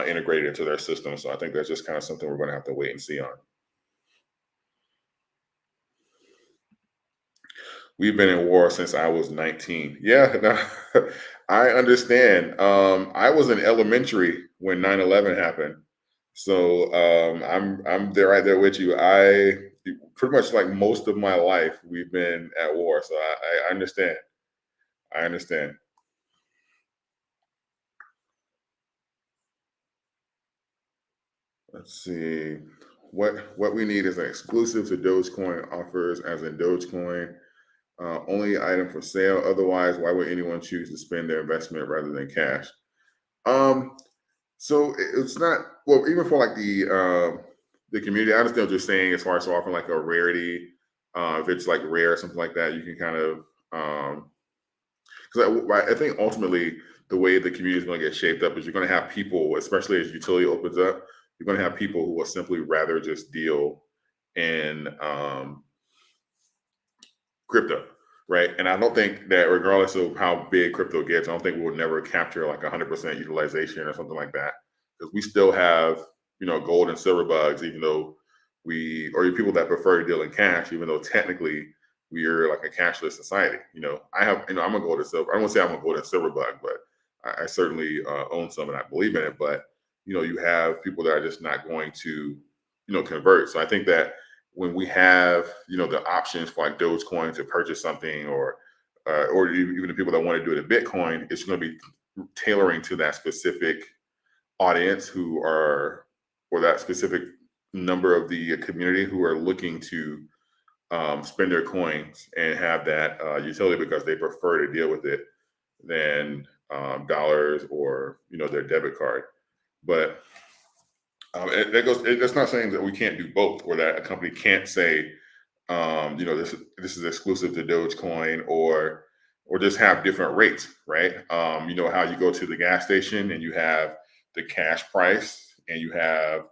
integrated into their system. So I think that's just kind of something we're going to have to wait and see on. We've been in war since I was 19. Yeah, no, I understand. I was in elementary when 9/11 happened. So I'm there right there with you. I pretty much like most of my life we've been at war. So I understand. I understand. Let's see. What we need is an exclusive to Dogecoin offers, as in Dogecoin. Only item for sale. Otherwise, why would anyone choose to spend their investment rather than cash? Um, so it's not well, even for like the community. I understand what you're saying as far as offering like a rarity. If it's like rare or something like that, you can kind of because I think ultimately the way the community is going to get shaped up is you're going to have people, especially as utility opens up, you're going to have people who will simply rather just deal in crypto, right? And I don't think that regardless of how big crypto gets, I don't think we'll never capture like 100% utilization or something like that because we still have gold and silver bugs, even though or people that prefer to deal in cash, even though technically we are like a cashless society. I have I'm a gold and silver. I don't want to say I'm a gold and silver bug, but I certainly own some and I believe in it. But you have people that are just not going to convert. So I think that when we have the options for like Dogecoin to purchase something or even the people that want to do it in Bitcoin, it's going to be tailoring to that specific audience who are or that specific number of the community who are looking to spend their coins and have that utility because they prefer to deal with it than dollars or their debit card. But that's not saying that we can't do both, or that a company can't say, this is exclusive to Dogecoin, or just have different rates, right? How you go to the gas station and you have the cash price and you have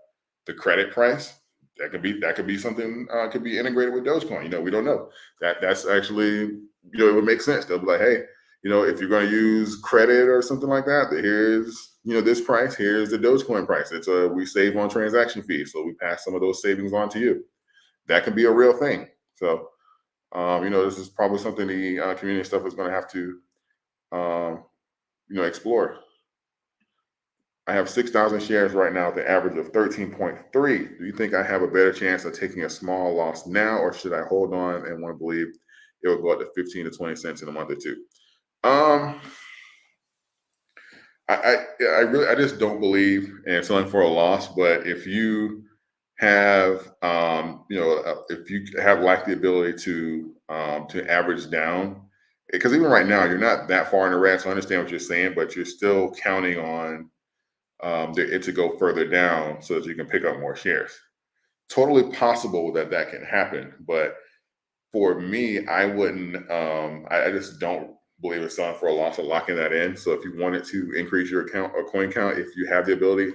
the credit price. That could be something could be integrated with Dogecoin. We don't know. That's actually it would make sense. They'll be like, hey, if you're going to use credit or something like that, here's this price. Here's the Dogecoin price. It's we save on transaction fees, so we pass some of those savings on to you. That can be a real thing. So this is probably something the community stuff is going to have to explore. I have 6,000 shares right now at the average of 13.3. Do you think I have a better chance of taking a small loss now, or should I hold on and want to believe it will go up to 15 to 20 cents in a month or two? Um, I just don't believe in selling for a loss. But if you have if you have like the ability to average down, because even right now you're not that far in the red. So I understand what you're saying, but you're still counting on it to go further down so that you can pick up more shares. Totally possible that can happen, but for me, I wouldn't. I just don't believe in selling for a loss or locking that in. So if you wanted to increase your account or coin count, if you have the ability,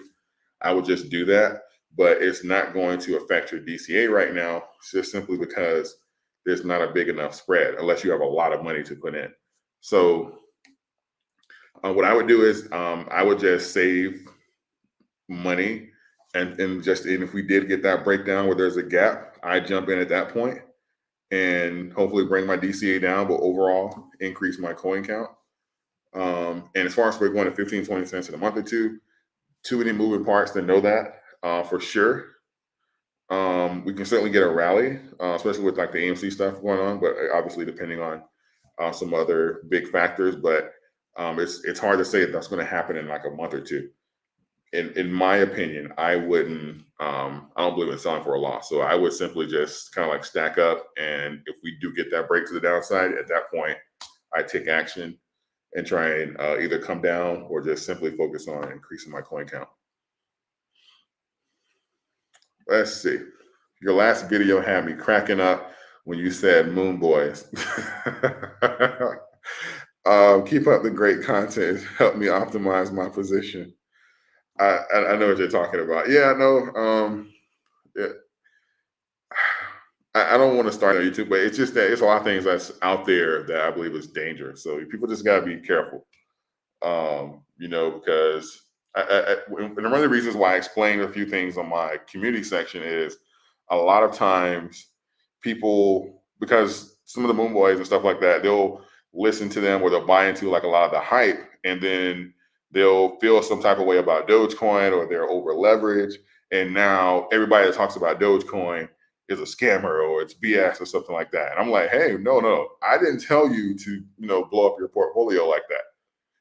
I would just do that. But it's not going to affect your DCA right now, just simply because there's not a big enough spread unless you have a lot of money to put in. So what I would do is I would just save money and if we did get that breakdown where there's a gap, I jump in at that point and hopefully bring my DCA down, but overall increase my coin count. And as far as we're going to 15, 20 cents in a month or two, too many moving parts to know that for sure. We can certainly get a rally, especially with like the AMC stuff going on, but obviously depending on some other big factors, but it's hard to say if that's going to happen in like a month or two. In my opinion, I wouldn't. I don't believe in selling for a loss, so I would simply just kind of like stack up, and if we do get that break to the downside, at that point, I take action and try and either come down or just simply focus on increasing my coin count. Let's see. Your last video had me cracking up when you said Moon Boys. Keep up the great content. Help me optimize my position. I know what you're talking about. Yeah, no. Yeah, I don't want to start on YouTube, but it's just that it's a lot of things that's out there that I believe is dangerous. So people just got to be careful. Because and one of the reasons why I explained a few things on my community section is a lot of times people, because some of the moon boys and stuff like that, they'll listen to them or they'll buy into like a lot of the hype, and then they'll feel some type of way about Dogecoin or they're over leveraged. And now everybody that talks about Dogecoin is a scammer or it's BS or something like that. And I'm like, hey, no, I didn't tell you to, blow up your portfolio like that.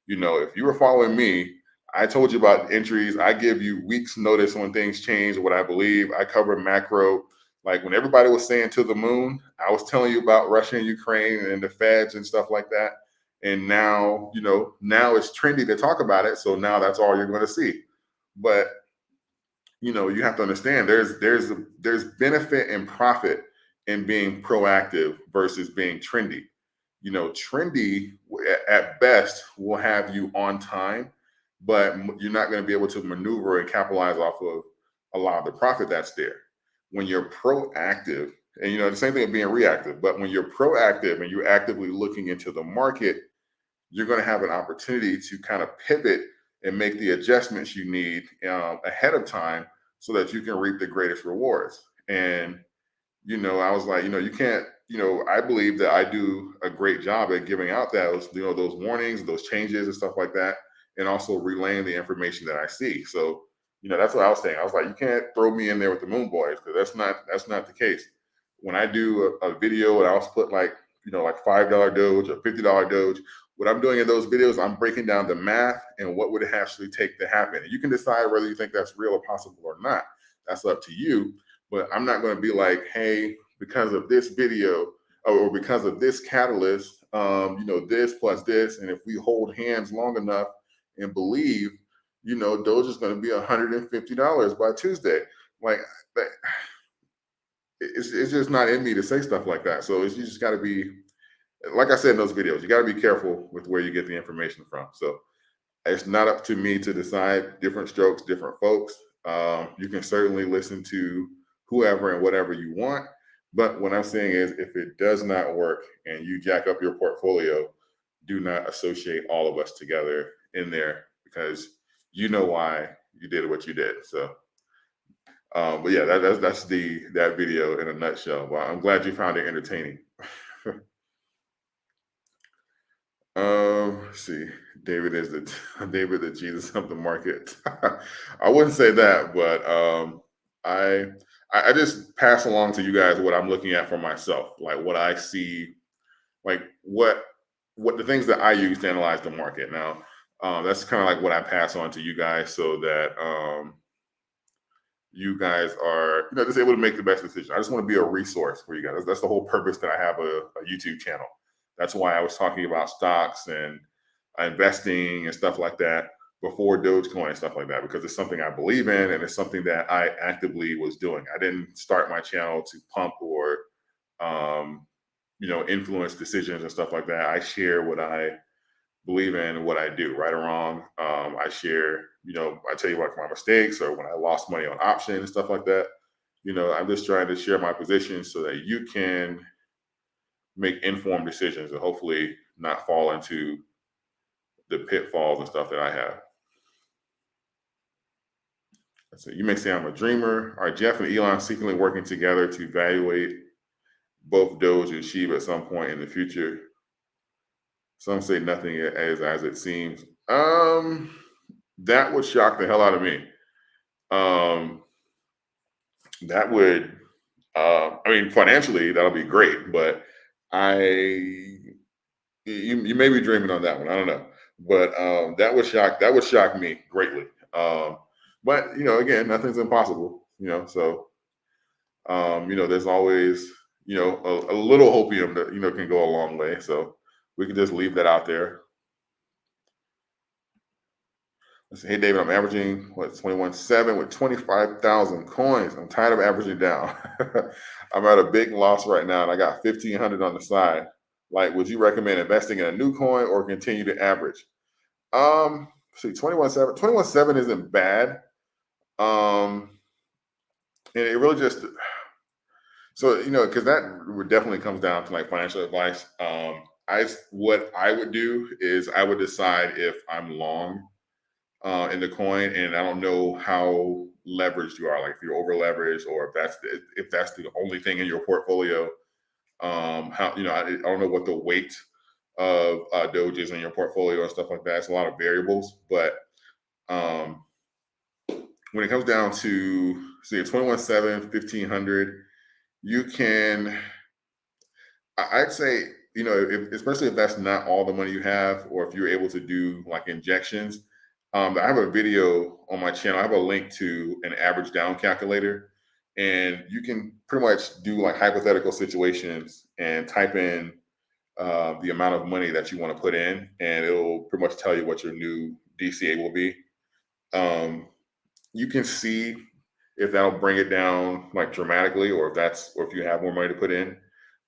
If you were following me, I told you about entries. I give you weeks notice when things change, what I believe. I cover macro. Like when everybody was saying to the moon, I was telling you about Russia and Ukraine and the feds and stuff like that. And now, now it's trendy to talk about it. So now that's all you're going to see. But, you have to understand there's benefit and profit in being proactive versus being trendy. Trendy at best will have you on time, but you're not going to be able to maneuver and capitalize off of a lot of the profit that's there. When you're proactive, and the same thing of being reactive, but when you're proactive and you're actively looking into the market, you're going to have an opportunity to kind of pivot and make the adjustments you need ahead of time so that you can reap the greatest rewards. And I was like, you can't, I believe that I do a great job at giving out those warnings, those changes and stuff like that, and also relaying the information that I see. So, that's what I was saying. I was like, you can't throw me in there with the moon boys, because that's not the case. When I do a video and I also put like $5 Doge or $50 Doge, what I'm doing in those videos, I'm breaking down the math and what would it actually take to happen. And you can decide whether you think that's real or possible or not. That's up to you. But I'm not going to be like, hey, because of this video or because of this catalyst, this plus this, and if we hold hands long enough and believe, Doge is going to be $150 by Tuesday. Like that, it's just not in me to say stuff like that. So you just got to be, like I said in those videos, you got to be careful with where you get the information from. So it's not up to me to decide. Different strokes, different folks. You can certainly listen to whoever and whatever you want. But what I'm saying is, if it does not work and you jack up your portfolio, do not associate all of us together in there, because you know why you did what you did. So, but yeah, that's that video in a nutshell. Well, I'm glad you found it entertaining. Let's see. David is the David the Jesus of the market. I wouldn't say that, but I just pass along to you guys what I'm looking at for myself, like what I see, like what the things that I use to analyze the market. Now, that's kind of like what I pass on to you guys, so that you guys are just able to make the best decision. I just want to be a resource for you guys. That's the whole purpose that I have a YouTube channel. That's why I was talking about stocks and investing and stuff like that before Dogecoin and stuff like that, because it's something I believe in and it's something that I actively was doing. I didn't start my channel to pump or influence decisions and stuff like that. I share what I believe in, what I do, right or wrong. I share, I tell you about my mistakes or when I lost money on option and stuff like that. I'm just trying to share my position so that you can make informed decisions and hopefully not fall into the pitfalls and stuff that I have. So you may say I'm a dreamer. Are Jeff and Elon secretly working together to evaluate both Doge and Shiba at some point in the future? Some say nothing as it seems. That would shock the hell out of me. That would, financially, that'll be great, but you may be dreaming on that one. I don't know, but that would shock me greatly. But again, nothing's impossible. So there's always a little hopium that can go a long way. So we can just leave that out there. Let's say, hey David, I'm averaging 21.7 with 25,000 coins. I'm tired of averaging down. I'm at a big loss right now, and I got 1,500 on the side. Like, would you recommend investing in a new coin or continue to average? See, 21.7 isn't bad. And it really just because that definitely comes down to like financial advice. What I would do is I would decide if I'm long in the coin, and I don't know how leveraged you are, like if you're over leveraged or if that's the only thing in your portfolio. How I don't know what the weight of Doge is in your portfolio and stuff like that. It's a lot of variables, but um, when it comes down to say 21.7, 1,500, you can. I'd say especially if that's not all the money you have, or if you're able to do like injections. I have a video on my channel. I have a link to an average down calculator, and you can pretty much do like hypothetical situations and type in the amount of money that you want to put in, and it'll pretty much tell you what your new DCA will be. Um, you can see if that'll bring it down like dramatically, or if you have more money to put in.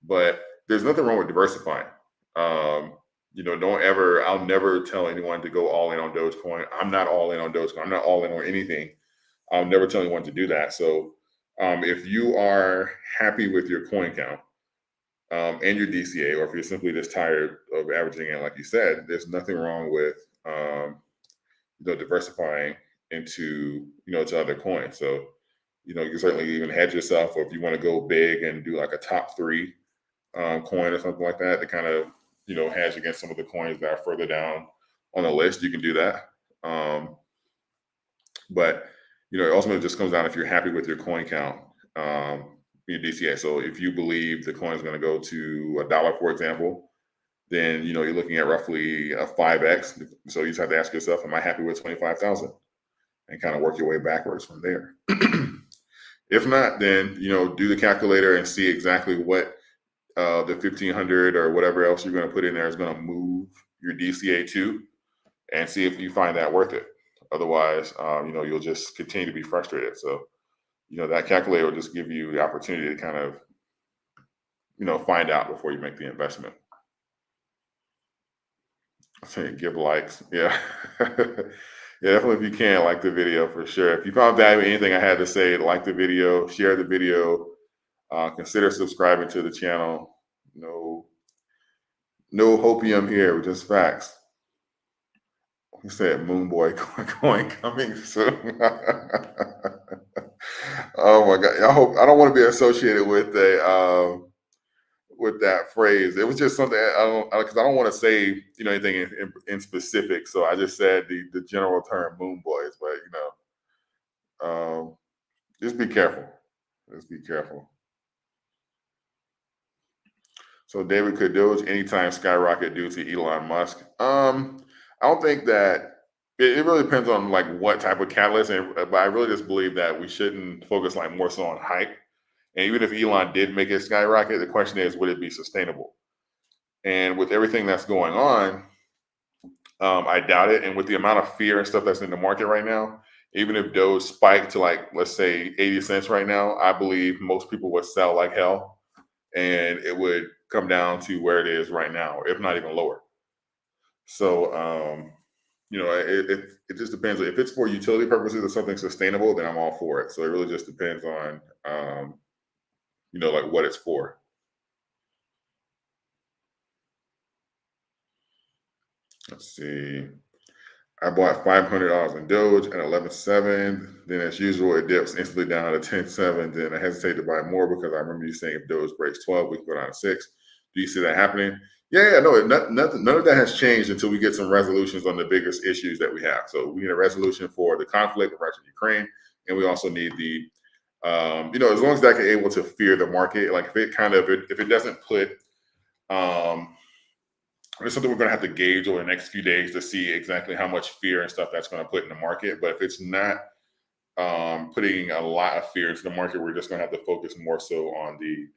But there's nothing wrong with diversifying. Don't ever. I'll never tell anyone to go all in on Dogecoin. I'm not all in on Dogecoin. I'm not all in on anything. I'll never tell anyone to do that. So if you are happy with your coin count and your DCA, or if you're simply just tired of averaging it, like you said, there's nothing wrong with diversifying into to other coins. So you can certainly even hedge yourself, or if you want to go big and do like a top three coin or something like that to kind of hedge against some of the coins that are further down on the list, you can do that. But it ultimately just comes down if you're happy with your coin count, your DCA. So if you believe the coin is going to go to $1, for example, then you're looking at roughly a 5x. So you just have to ask yourself, am I happy with 25,000? And kind of work your way backwards from there. If not, then do the calculator and see exactly what the 1,500 or whatever else you're going to put in there is going to move your DCA to, and see if you find that worth it. Otherwise, you'll just continue to be frustrated. So, that calculator will just give you the opportunity to kind of, find out before you make the investment. Say give likes, yeah. Yeah, definitely if you can, like the video for sure. If you found value in anything I had to say, like the video, share the video, consider subscribing to the channel. No hopium here, just facts. He said Moonboy coin coming soon. Oh my God. I don't want to be associated with with that phrase. It was just something because I don't want to say anything in specific. So I just said the general term moon boys, but just be careful. Just be careful. So David, could Doge anytime skyrocket due to Elon Musk? I don't think that it really depends on like what type of catalyst, but I really just believe that we shouldn't focus like more so on hype. And even if Elon did make it skyrocket, the question is, would it be sustainable? And with everything that's going on, I doubt it. And with the amount of fear and stuff that's in the market right now, even if Doge spiked to like, let's say 80 cents right now, I believe most people would sell like hell, and it would come down to where it is right now, if not even lower. So, it just depends. If it's for utility purposes or something sustainable, then I'm all for it. So it really just depends on, like what it's for. Let's see. I bought $500 in Doge at 11.7. Then, as usual, it dips instantly down to 10.7. Then I hesitate to buy more because I remember you saying if Doge breaks 12, we can go down to 6. Do you see that happening? Yeah, no, none of that has changed until we get some resolutions on the biggest issues that we have. So we need a resolution for the conflict of Russia and Ukraine, and we also need the, as long as that can able to fear the market, like if it doesn't put It's something we're going to have to gauge over the next few days to see exactly how much fear and stuff that's going to put in the market. But if it's not putting a lot of fear into the market, we're just going to have to focus more so on the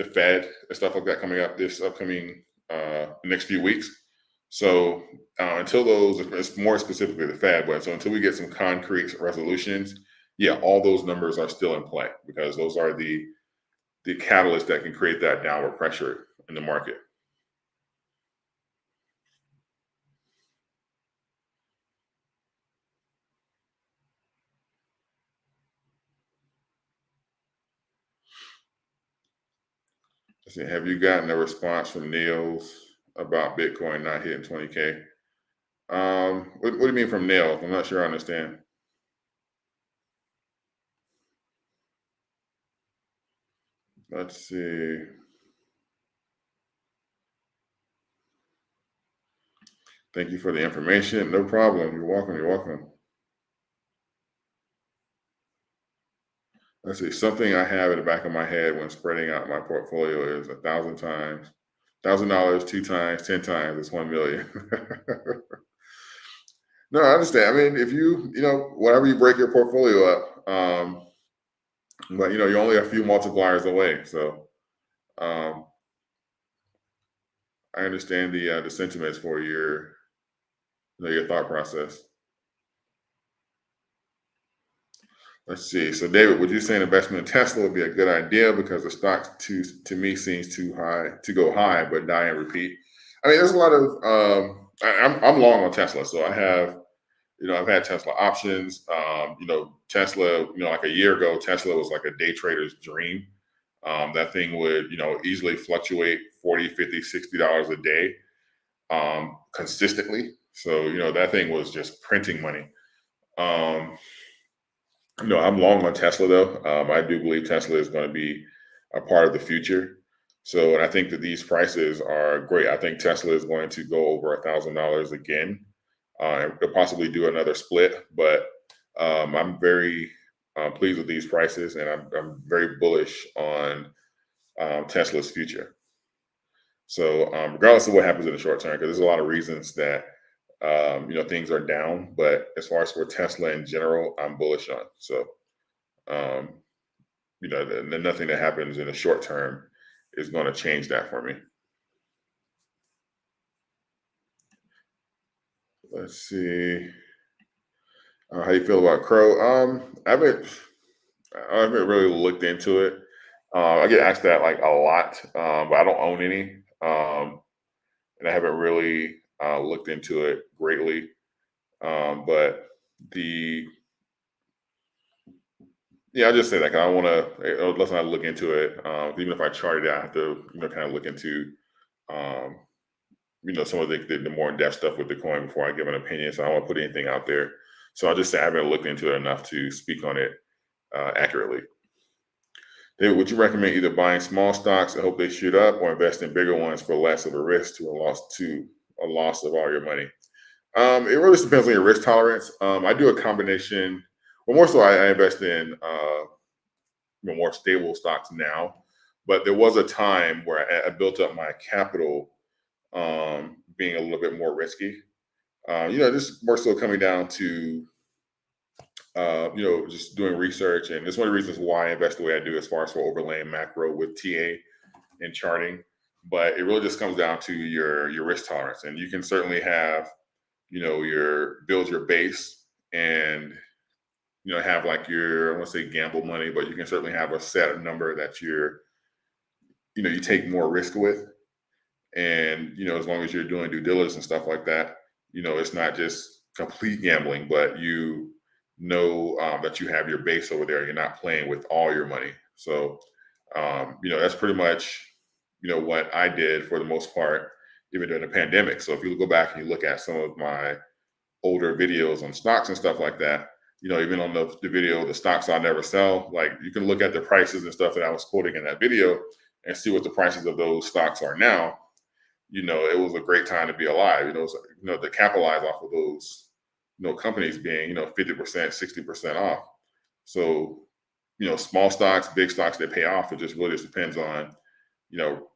Fed and stuff like that coming up this upcoming next few weeks. So until those, it's more specifically the Fed, but so until we get some concrete resolutions, yeah, all those numbers are still in play because those are the catalyst that can create that downward pressure in the market. Have you gotten a response from Niels about Bitcoin not hitting 20K? What do you mean from Niels? I'm not sure I understand. Let's see. Thank you for the information. No problem. You're welcome. You're welcome. Let's see. Something I have in the back of my head when spreading out my portfolio is 1,000 times, $1,000 2 times, 10 times is 1 million. No, I understand. I mean, if whenever you break your portfolio up, but you're only a few multipliers away. So um, I understand the sentiments for your thought process. Let's see. So, David, would you say an investment in Tesla would be a good idea because the stock to me seems too high to go high, but die and repeat? I mean, there's a lot of I'm long on Tesla, so I have I've had Tesla options. Tesla, like a year ago, Tesla was like a day trader's dream. That thing would easily fluctuate 40, 50, $60 a day consistently. So that thing was just printing money. I'm long on Tesla though. I do believe Tesla is going to be a part of the future. So, and I think that these prices are great. I think Tesla is going to go over $1,000 again, and could possibly do another split. But I'm very pleased with these prices, and I'm very bullish on Tesla's future. So, regardless of what happens in the short term, because there's a lot of reasons that things are down. But as far as for Tesla in general, I'm bullish on. So. Um, nothing that happens in the short term is going to change that for me. Let's see. How you feel about Crow? I haven't really looked into it. I get asked that like a lot, but I don't own any, and I haven't really looked into it greatly. But the Yeah, I just say that 'cause I want to. Let's not look into it. Even if I chart it out, I have to kind of look into um, some of the more in-depth stuff with the coin before I give an opinion. So I don't want to put anything out there. So I'll just say I haven't looked into it enough to speak on it accurately. David, would you recommend either buying small stocks and hope they shoot up, or invest in bigger ones for less of a risk to a loss of all your money? It really depends on your risk tolerance. I do a combination. Well, more so, I invest in more stable stocks now. But there was a time where I built up my capital being a little bit more risky. This more so coming down to just doing research, and it's one of the reasons why I invest the way I do as far as for overlaying macro with TA and charting. But it really just comes down to your risk tolerance, and you can certainly have your build your base and have like your, I want to say gamble money, but you can certainly have a set number that you take more risk with. And as long as you're doing due diligence and stuff like that, it's not just complete gambling, but that you have your base over there. You're not playing with all your money. So that's pretty much what I did for the most part, even during the pandemic. So if you go back and you look at some of my older videos on stocks and stuff like that, even on the video, the stocks I never sell, like you can look at the prices and stuff that I was quoting in that video and see what the prices of those stocks are now. It was a great time to be alive. To capitalize off of those, companies being, 50%, 60% off. So, small stocks, big stocks, they pay off. It just really just depends on,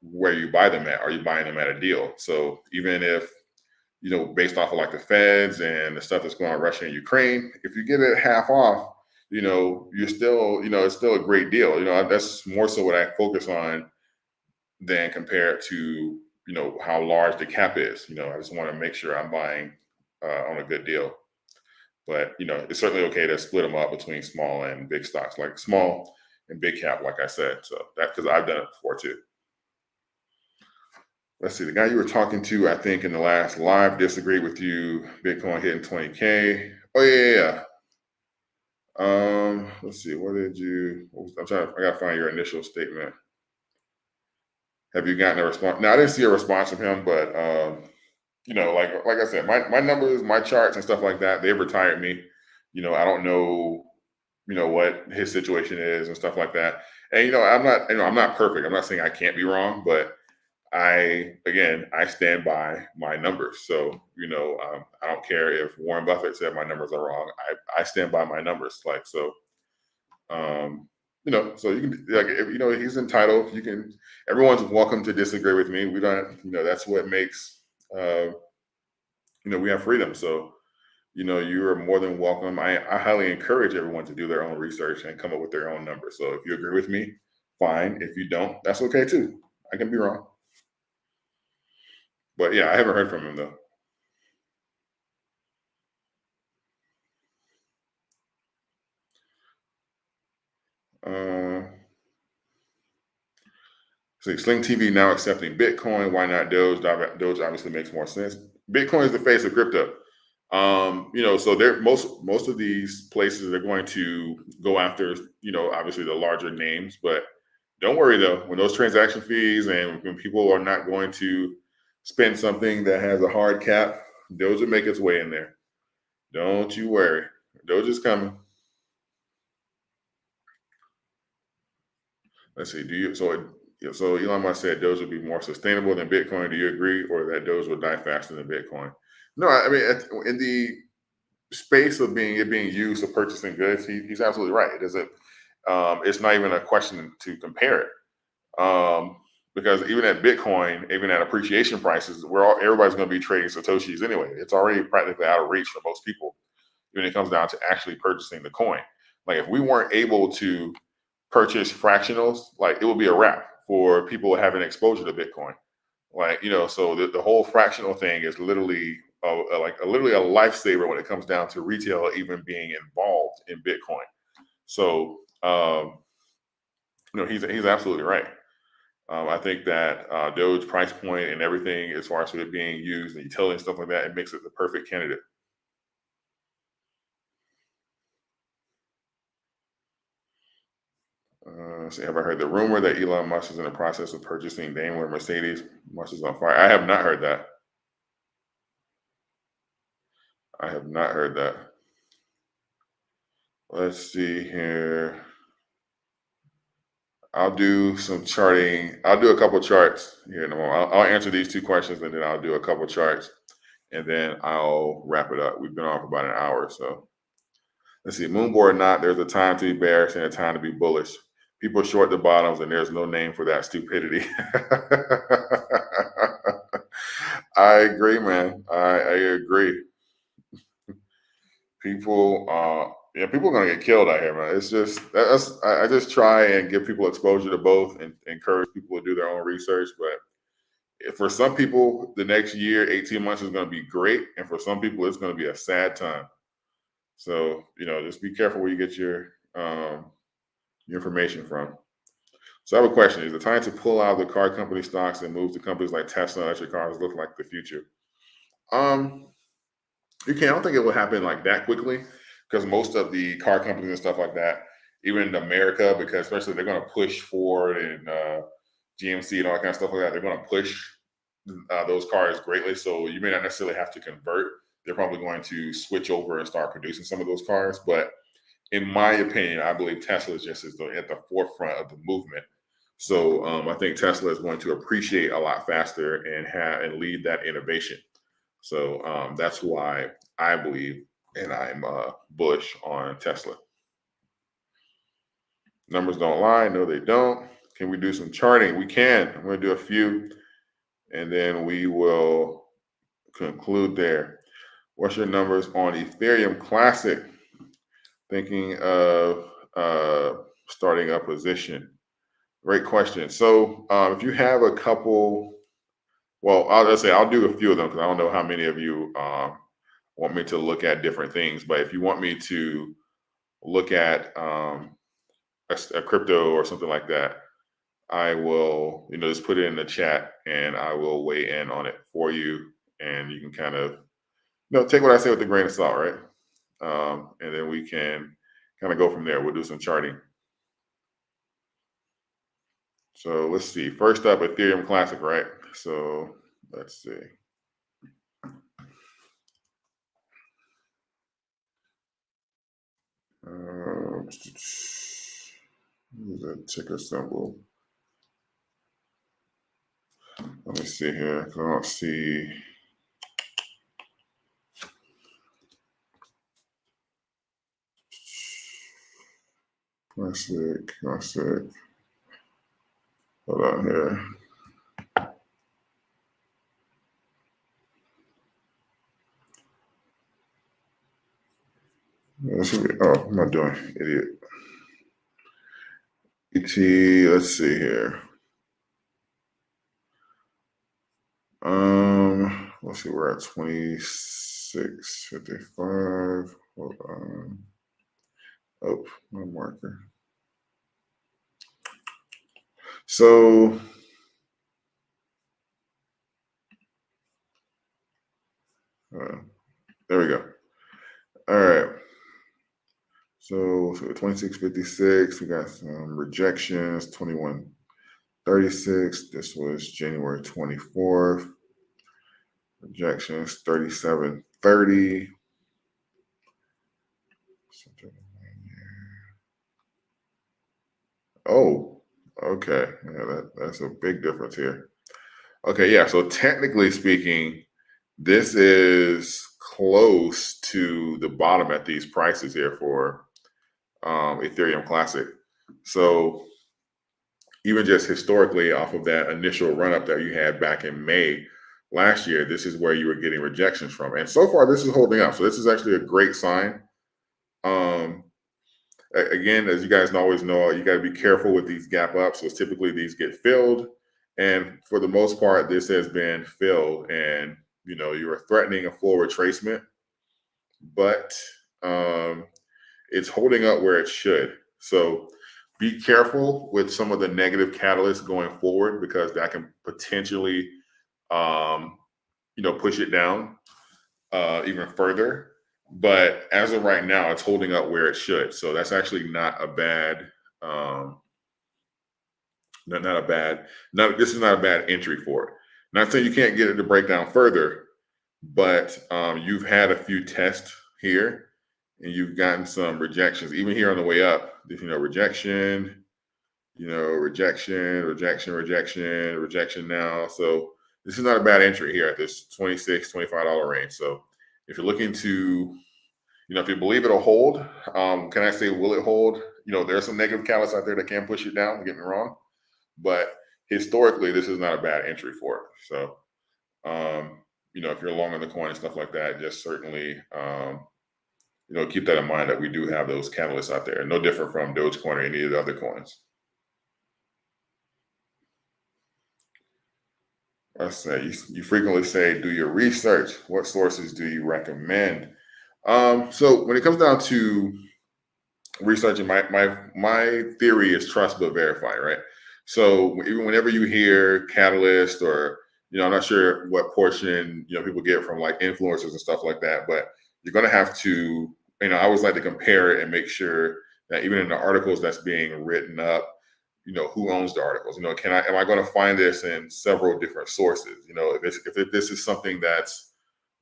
where you buy them at. Are you buying them at a deal? So even if, based off of like the feds and the stuff that's going on in Russia and Ukraine, if you get it half off, you're still, it's still a great deal. That's more so what I focus on than compared to, how large the cap is. I just want to make sure I'm buying on a good deal. But, it's certainly okay to split them up between small and big stocks, like small and big cap, like I said. So that's because I've done it before too. Let's see, the guy you were talking to, I think in the last live disagreed with you, Bitcoin hitting 20K. Oh yeah. Let's see, I gotta find your initial statement. Have you gotten a response? Now I didn't see a response from him, but like I said, my numbers, my charts and stuff like that, they've retired me. I don't know, what his situation is and stuff like that. And I'm not perfect. I'm not saying I can't be wrong, but I stand by my numbers. So, I don't care if Warren Buffett said my numbers are wrong. I stand by my numbers. Like, so, so you can, like, if, he's entitled, everyone's welcome to disagree with me. We don't, that's what makes, we have freedom. So, you are more than welcome. I highly encourage everyone to do their own research and come up with their own numbers. So if you agree with me, fine. If you don't, that's okay too. I can be wrong. But yeah, I haven't heard from him though. See, Sling TV now accepting Bitcoin. Why not Doge? Doge obviously makes more sense. Bitcoin is the face of crypto. So they're most of these places are going to go after, obviously the larger names, but don't worry though, when those transaction fees and when people are not going to spend something that has a hard cap, Doge will make its way in there. Don't you worry. Doge is coming. Let's see. So Elon Musk said Doge would be more sustainable than Bitcoin. Do you agree, or that Doge would die faster than Bitcoin? No, I mean, in the space of being used for purchasing goods, he's absolutely right. It doesn't. It's not even a question to compare it, because even at Bitcoin, even at appreciation prices, everybody's going to be trading satoshis anyway. It's already practically out of reach for most people when it comes down to actually purchasing the coin. Like if we weren't able to purchase fractionals, like it would be a wrap for people having exposure to Bitcoin. Like, so the whole fractional thing is literally literally a lifesaver when it comes down to retail even being involved in Bitcoin. So, he's absolutely right. I think that Doge price point and everything, as far as it being used and utility and stuff like that, it makes it the perfect candidate. So have I heard the rumor that Elon Musk is in the process of purchasing Daimler Mercedes? Musk is on fire. I have not heard that. I have not heard that. Let's see here. I'll do some charting. I'll do a couple charts here in a moment. I'll answer these two questions and then I'll do a couple charts and then I'll wrap it up. We've been on for about an hour. So let's see. Moonboard or not, there's a time to be bearish and a time to be bullish. People short the bottoms and there's no name for that stupidity. I agree, man. I agree. People people are gonna get killed out here, man. It's just I just try and give people exposure to both and encourage people to do their own research. But for some people, the next year, 18 months is gonna be great, and for some people, it's gonna be a sad time. So just be careful where you get your information from. So I have a question: is it time to pull out the car company stocks and move to companies like Tesla and electric cars look like the future? Um, You can. I don't think it will happen like that quickly because most of the car companies and stuff like that, even in America, because especially they're going to push Ford and GMC and all that kind of stuff like that. They're going to push those cars greatly. So you may not necessarily have to convert. They're probably going to switch over and start producing some of those cars. But in my opinion, I believe Tesla is just at the forefront of the movement. So I think Tesla is going to appreciate a lot faster and lead that innovation. So that's why I believe and I'm bullish on Tesla. Numbers don't lie. No, they don't. Can we do some charting? We can. I'm going to do a few, and then we will conclude there. What's your numbers on Ethereum Classic? Thinking of starting a position. Great question. So if you have a couple, well, I'll do a few of them because I don't know how many of you want me to look at different things. But if you want me to look at a crypto or something like that, I will, just put it in the chat and I will weigh in on it for you. And you can kind of, take what I say with a grain of salt, right? And then we can kind of go from there. We'll do some charting. So let's see. First up, Ethereum Classic, right? So let's see. Use a ticker symbol. Let me see here. I don't see. Classic. Hold on here. What am I doing? Idiot. Let's see here. Let's see, we're at 26.55. Hold on. Oh, my marker. So there we go. All right. So 26.56. We got some rejections. 21.36. This was January 24th. Rejections 37.30. Oh, okay. Yeah, that's a big difference here. Okay, yeah. So technically speaking, this is close to the bottom at these prices here for Ethereum Classic. So even just historically off of that initial run up that you had back in May last year, this is where you were getting rejections from. And so far, this is holding up. So this is actually a great sign. Again, as you guys always know, you got to be careful with these gap ups. So typically these get filled. And for the most part, this has been filled. And, you are threatening a full retracement. But it's holding up where it should. So be careful with some of the negative catalysts going forward because that can potentially, push it down even further. But as of right now, it's holding up where it should. So that's actually not a bad, this is not a bad entry for it. Not saying you can't get it to break down further, but you've had a few tests here and you've gotten some rejections, even here on the way up, rejection now. So this is not a bad entry here at this $26, $25 range. So if you're looking to, if you believe it'll hold, can I say, will it hold? There are some negative catalysts out there that can push it down, don't get me wrong. But historically, this is not a bad entry for it. So, if you're long on the coin and stuff like that, just certainly, keep that in mind that we do have those catalysts out there. No different from Dogecoin or any of the other coins. Let's say you frequently say, do your research. What sources do you recommend? So when it comes down to researching, my theory is trust but verify, right? So even whenever you hear catalyst or, I'm not sure what portion, people get from like influencers and stuff like that, but you're going to have to, I always like to compare it and make sure that even in the articles that's being written up, who owns the articles, am I going to find this in several different sources? If this is something that's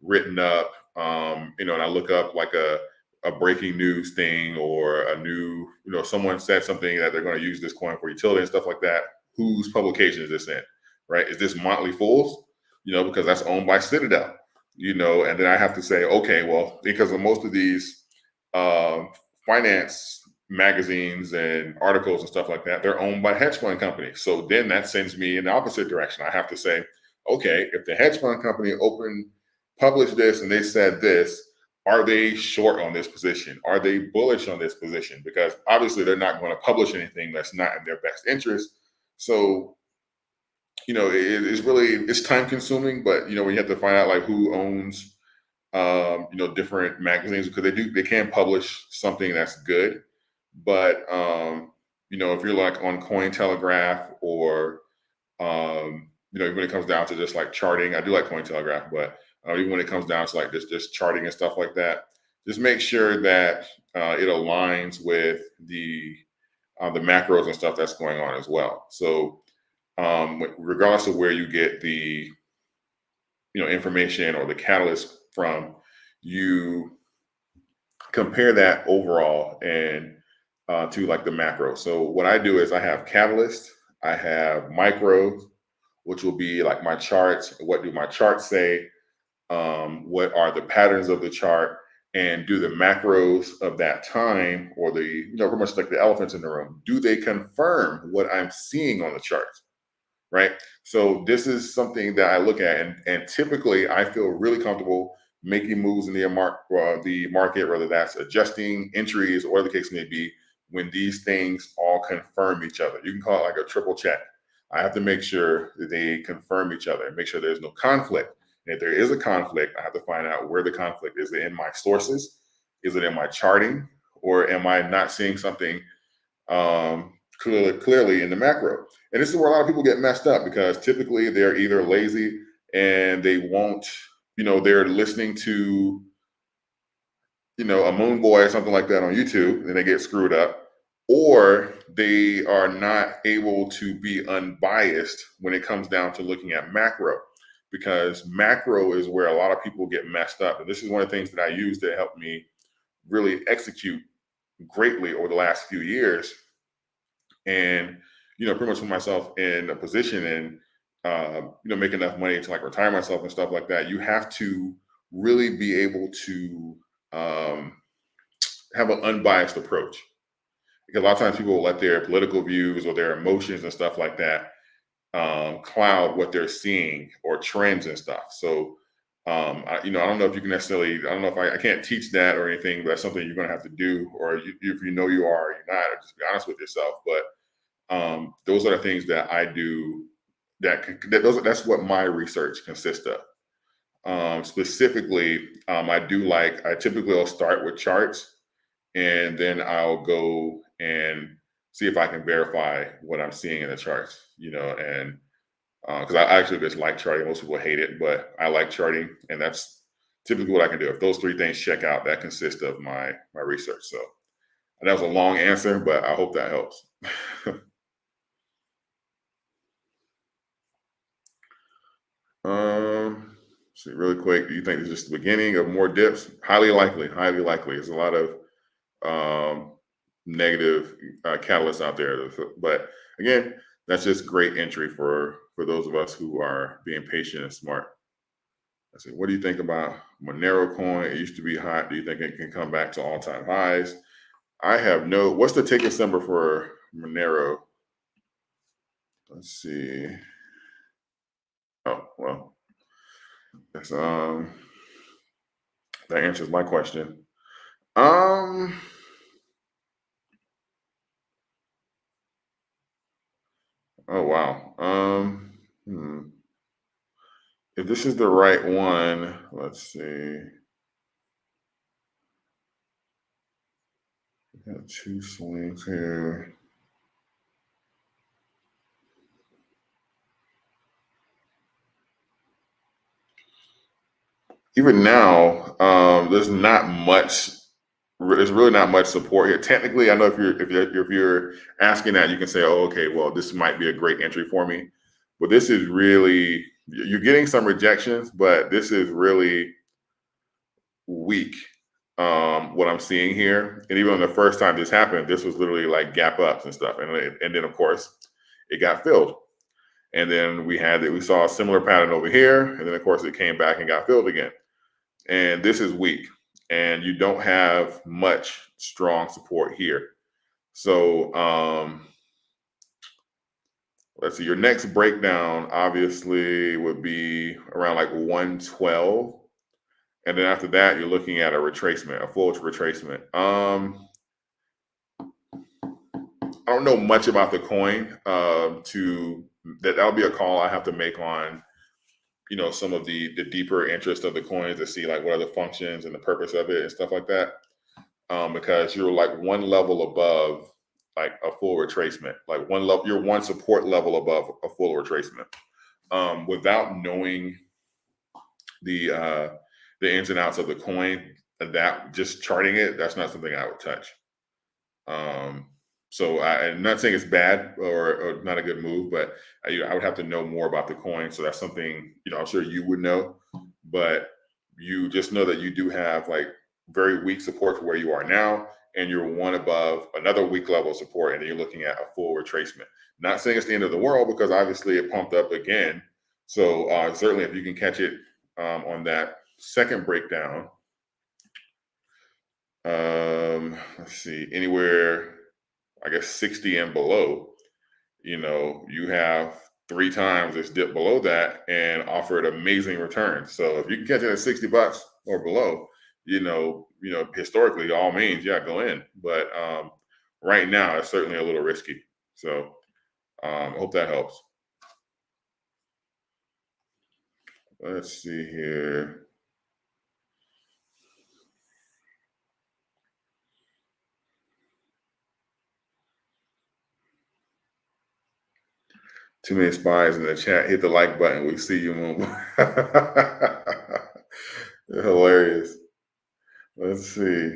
written up, and I look up like a breaking news thing or a new, someone said something that they're going to use this coin for utility and stuff like that. Whose publication is this in, right? Is this Motley Fool's, because that's owned by Citadel, and then I have to say, okay, well, because of most of these finance magazines and articles and stuff like that, they're owned by hedge fund companies. So then that sends me in the opposite direction. I have to say, okay, if the hedge fund company published this and they said this, are they short on this position? Are they bullish on this position? Because obviously they're not going to publish anything that's not in their best interest. So, it's time consuming, but when you have to find out like who owns different magazines, because they can publish something that's good. But if you're like on Cointelegraph or even when it comes down to just like charting, I do like Cointelegraph, but even when it comes down to like just charting and stuff like that, just make sure that it aligns with the macros and stuff that's going on as well. So regardless of where you get the information or the catalyst from, you compare that overall and to like the macro. So what I do is I have catalyst, I have micros, which will be like my charts. What do my charts say? What are the patterns of the chart? And do the macros of that time, or the pretty much like the elephants in the room, do they confirm what I'm seeing on the charts? Right. So this is something that I look at, and typically I feel really comfortable making moves in the market, whether that's adjusting entries or whatever the case may be, when these things all confirm each other. You can call it like a triple check. I have to make sure that they confirm each other and make sure there's no conflict. And if there is a conflict, I have to find out where the conflict is. Is it in my sources? Is it in my charting? Or am I not seeing something clearly in the macro? And this is where a lot of people get messed up, because typically they're either lazy and they won't, they're listening to, a moon boy or something like that on YouTube, and they get screwed up, or they are not able to be unbiased when it comes down to looking at macro, because macro is where a lot of people get messed up. And this is one of the things that I use to help me really execute greatly over the last few years. And pretty much put myself in a position and make enough money to like retire myself and stuff like that. You have to really be able to have an unbiased approach, because a lot of times people will let their political views or their emotions and stuff like that cloud what they're seeing, or trends and stuff. So I don't know if you can necessarily, I don't know if I can't teach that or anything, but that's something you're going to have to do, or if you know you are or you're not, or just be honest with yourself. But those are the things that I do. That's what my research consists of. Specifically, I typically will start with charts, and then I'll go and see if I can verify what I'm seeing in the charts. And because I actually just like charting. Most people hate it, but I like charting, and that's typically what I can do. If those three things check out, that consists of my research. So that was a long answer, but I hope that helps. See, really quick, do you think this is just the beginning of more dips? Highly likely, highly likely. There's a lot of negative catalysts out there. But again, that's just great entry for those of us who are being patient and smart. I said, what do you think about Monero coin? It used to be hot. Do you think it can come back to all-time highs? What's the ticket symbol for Monero? Let's see. Oh, well, that's that answers my question. Oh wow. If this is the right one, let's see. We got two swings here. Even now, there's not much. There's really not much support here. Technically, I know if you're asking that, you can say, "Oh, okay, well, this might be a great entry for me." But this is really, you're getting some rejections, but this is really weak. What I'm seeing here, and even on the first time this happened, this was literally like gap ups and stuff, and then of course it got filled, and then we saw a similar pattern over here, and then of course it came back and got filled again. And this is weak, and you don't have much strong support here. So let's see, your next breakdown obviously would be around like 112. And then after that, you're looking at a retracement, a full retracement. I don't know much about the coin. That'll be a call I have to make on, some of the deeper interest of the coins to see like what are the functions and the purpose of it and stuff like that. Because you're like one level above like a full retracement, like one level, you're one support level above a full retracement. Without knowing the uh, the ins and outs of the coin, that just charting it, that's not something I would touch. Um, I'm not saying it's bad or not a good move, but I would have to know more about the coin. So that's something, I'm sure you would know, but you just know that you do have like very weak support for where you are now, and you're one above another weak level of support, and then you're looking at a full retracement. Not saying it's the end of the world, because obviously it pumped up again. So certainly if you can catch it on that second breakdown, let's see, anywhere, I guess 60 and below, you have three times this dip below that and offered amazing returns. So if you can catch it at $60 or below, historically, all means, yeah, go in. But right now, it's certainly a little risky. So I hope that helps. Let's see here. Too many spies in the chat. Hit the like button. We see you, Moon. Hilarious. Let's see.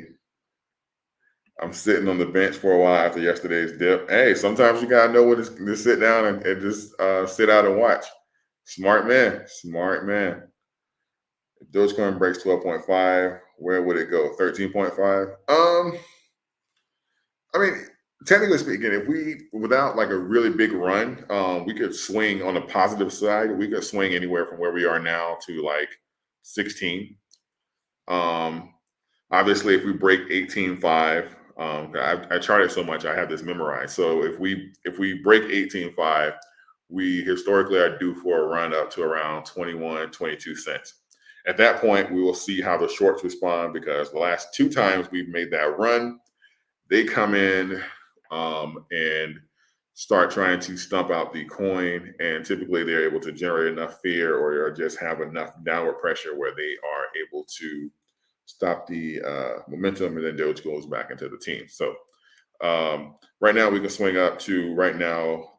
I'm sitting on the bench for a while after yesterday's dip. Hey, sometimes you gotta know when to sit down and just sit out and watch. Smart man, smart man. If Dogecoin breaks 12.5, where would it go? 13.5. I mean, technically speaking, if we without like a really big run, we could swing on the positive side. We could swing anywhere from where we are now to like 16. Um, Obviously, if we break 18.5, I charted so much, I have this memorized. So if we break 18.5, we historically are due for a run up to around 21, 22 cents. At that point, we will see how the shorts respond, because the last two times we've made that run, they come in and start trying to stump out the coin, and typically they're able to generate enough fear or just have enough downward pressure where they are able to stop the momentum, and then Doge goes back into the team. So right now we can swing up to right now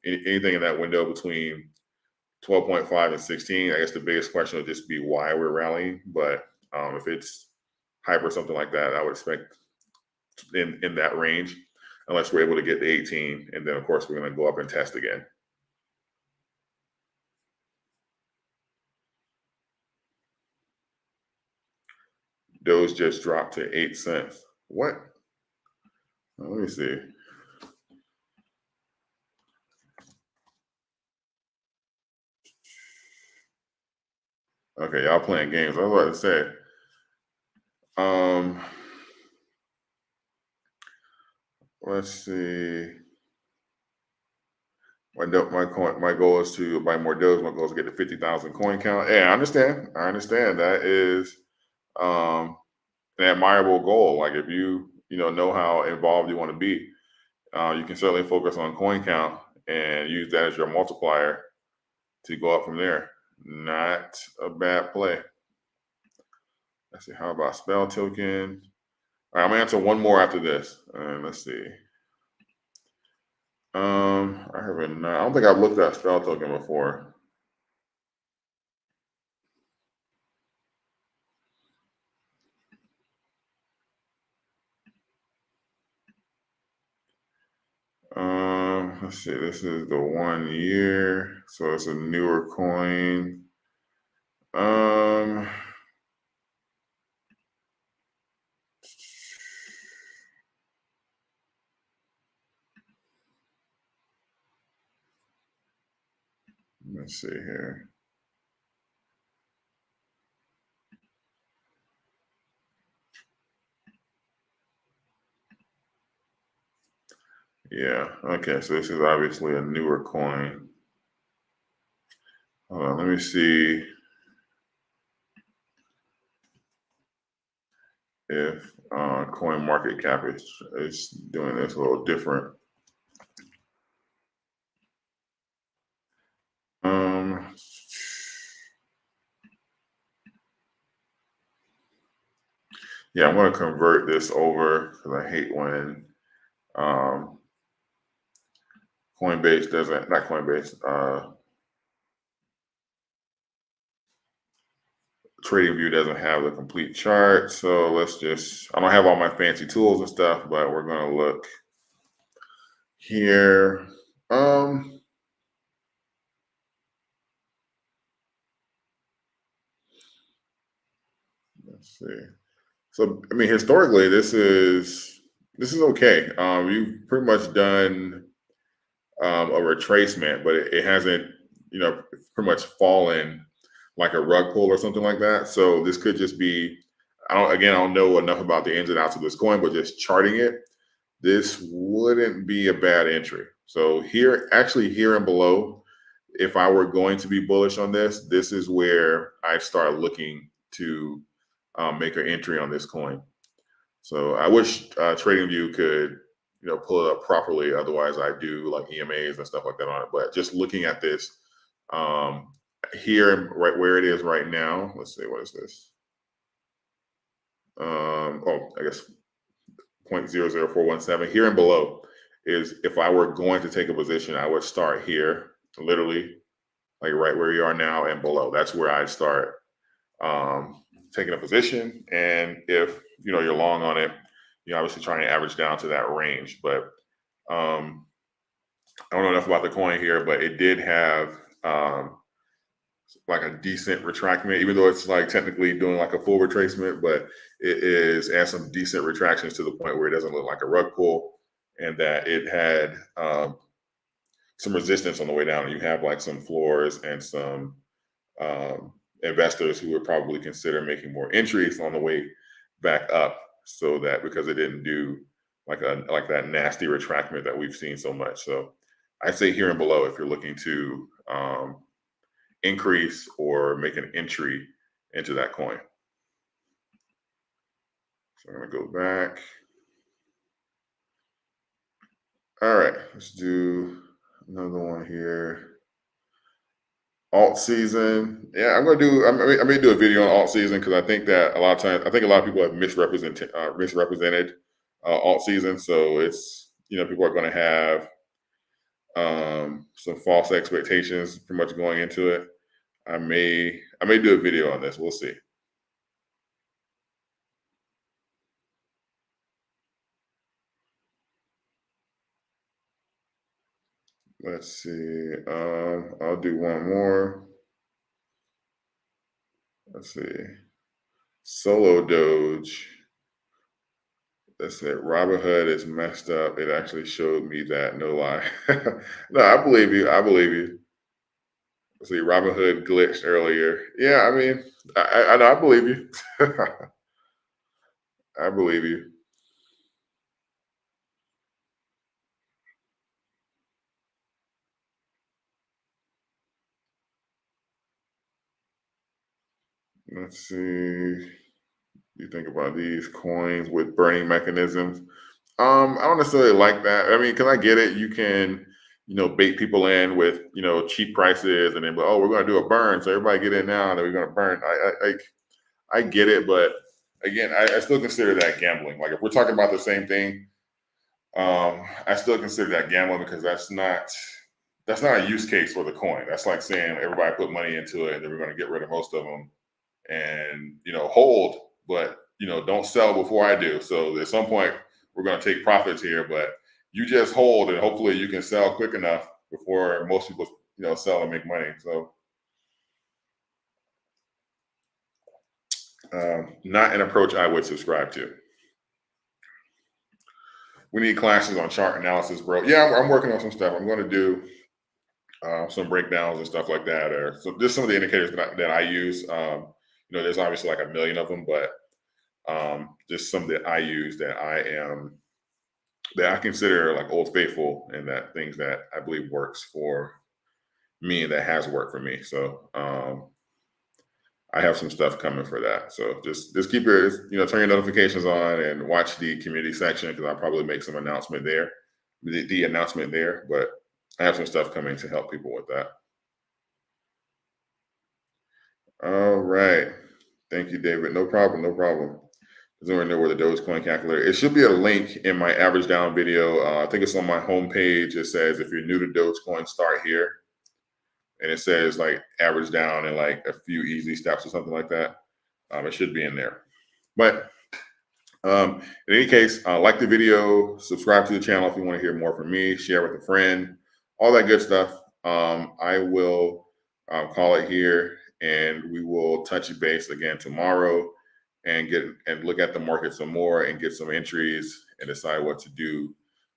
anything in that window between 12.5 and 16. I guess the biggest question will just be why we're rallying. But if it's hype or something like that, I would expect in that range, unless we're able to get to 18. And then, of course, we're going to go up and test again. Doge just dropped to 8 cents. What? Let me see. Okay, y'all playing games. I was about to say. Let's see. My goal is to buy more Doge. My goal is to get to 50,000 coin count. Yeah, I understand. I understand. That is an admirable goal. Like if you know how involved you want to be, you can certainly focus on coin count and use that as your multiplier to go up from there. Not a bad play. Let's see. How about spell token? All right, I'm gonna answer one more after this. Let's see. I haven't. I don't think I've looked at spell token before. Let's see. This is the 1 year, so it's a newer coin. Let's see here. Yeah. Okay. So this is obviously a newer coin. Hold on. Let me see if Coin Market Cap is doing this a little different. Um, yeah, I'm going to convert this over because I hate when um, Coinbase doesn't, not Coinbase, TradingView doesn't have the complete chart. So let's just, I don't have all my fancy tools and stuff, but we're going to look here. Let's see. So, I mean, historically, this is okay. You've pretty much done a retracement, but it hasn't, pretty much fallen like a rug pull or something like that. So this could just be, I don't know enough about the ins and outs of this coin, but just charting it, this wouldn't be a bad entry. So here and below, if I were going to be bullish on this, this is where I start looking to make an entry on this coin. So I wish TradingView could, pull it up properly. Otherwise, I do like EMAs and stuff like that on it. But just looking at this here, right where it is right now. Let's see, what is this? I guess 0.00417 here and below is if I were going to take a position, I would start here, literally like right where you are now and below. That's where I'd start taking a position. And if you're long on it, you obviously trying to average down to that range. But I don't know enough about the coin here, but it did have like a decent retractment, even though it's like technically doing like a full retracement, but it is has some decent retractions to the point where it doesn't look like a rug pull, and that it had some resistance on the way down. You have like some floors and some investors who would probably consider making more entries on the way back up, so that because it didn't do like that nasty retractment that we've seen so much. So I say here and below if you're looking to increase or make an entry into that coin. So I'm gonna go back. All right, let's do another one here. Alt season. Yeah, I may do a video on alt season because I think that a lot of times, I think a lot of people have misrepresented alt season. So it's, people are going to have some false expectations pretty much going into it. I may do a video on this. We'll see. Let's see. I'll do one more. Let's see. Solo Doge. That's it. Robinhood is messed up. It actually showed me that. No lie. No, I believe you. I believe you. Let's see. Robinhood glitched earlier. Yeah, I mean, I know. I believe you. I believe you. Let's see. You think about these coins with burning mechanisms. I don't necessarily like that. I mean, because I get it. You can, bait people in with, cheap prices, and then, oh, we're going to do a burn, so everybody get in now, and then we're going to burn. I get it, but again, I still consider that gambling. Like if we're talking about the same thing, I still consider that gambling because that's not a use case for the coin. That's like saying everybody put money into it, and then we're going to get rid of most of them, and hold, but don't sell before I do. So at some point we're going to take profits here, but you just hold and hopefully you can sell quick enough before most people sell and make money. So not an approach I would subscribe to. We need classes on chart analysis, bro. Yeah, I'm working on some stuff. I'm going to do some breakdowns and stuff like that, or so just some of the indicators that I use. There's obviously like a million of them, but just some that I use that I am that I consider like old faithful, and that things that I believe works for me and that has worked for me. So I have some stuff coming for that. So just keep your, turn your notifications on and watch the community section, because I'll probably make some announcement there, the announcement there. But I have some stuff coming to help people with that. All right. Thank you, David. No problem. No problem. Does anyone know where the Dogecoin calculator? It should be a link in my average down video. I think it's on my homepage. It says if you're new to Dogecoin, start here, and it says like average down and like a few easy steps or something like that. It should be in there. But in any case, like the video, subscribe to the channel if you want to hear more from me, share with a friend, all that good stuff. I will call it here, and we will touch base again tomorrow and look at the market some more and get some entries and decide what to do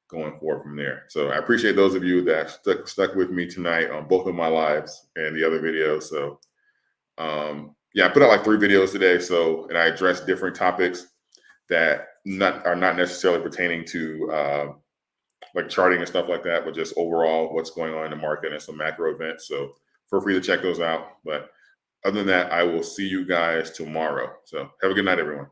going forward from there. So I appreciate those of you that stuck with me tonight on both of my lives and the other videos. So yeah, I put out like 3 videos today. So, and I addressed different topics that are not necessarily pertaining to like charting and stuff like that, but just overall what's going on in the market and some macro events. So feel free to check those out. But other than that, I will see you guys tomorrow. So have a good night, everyone.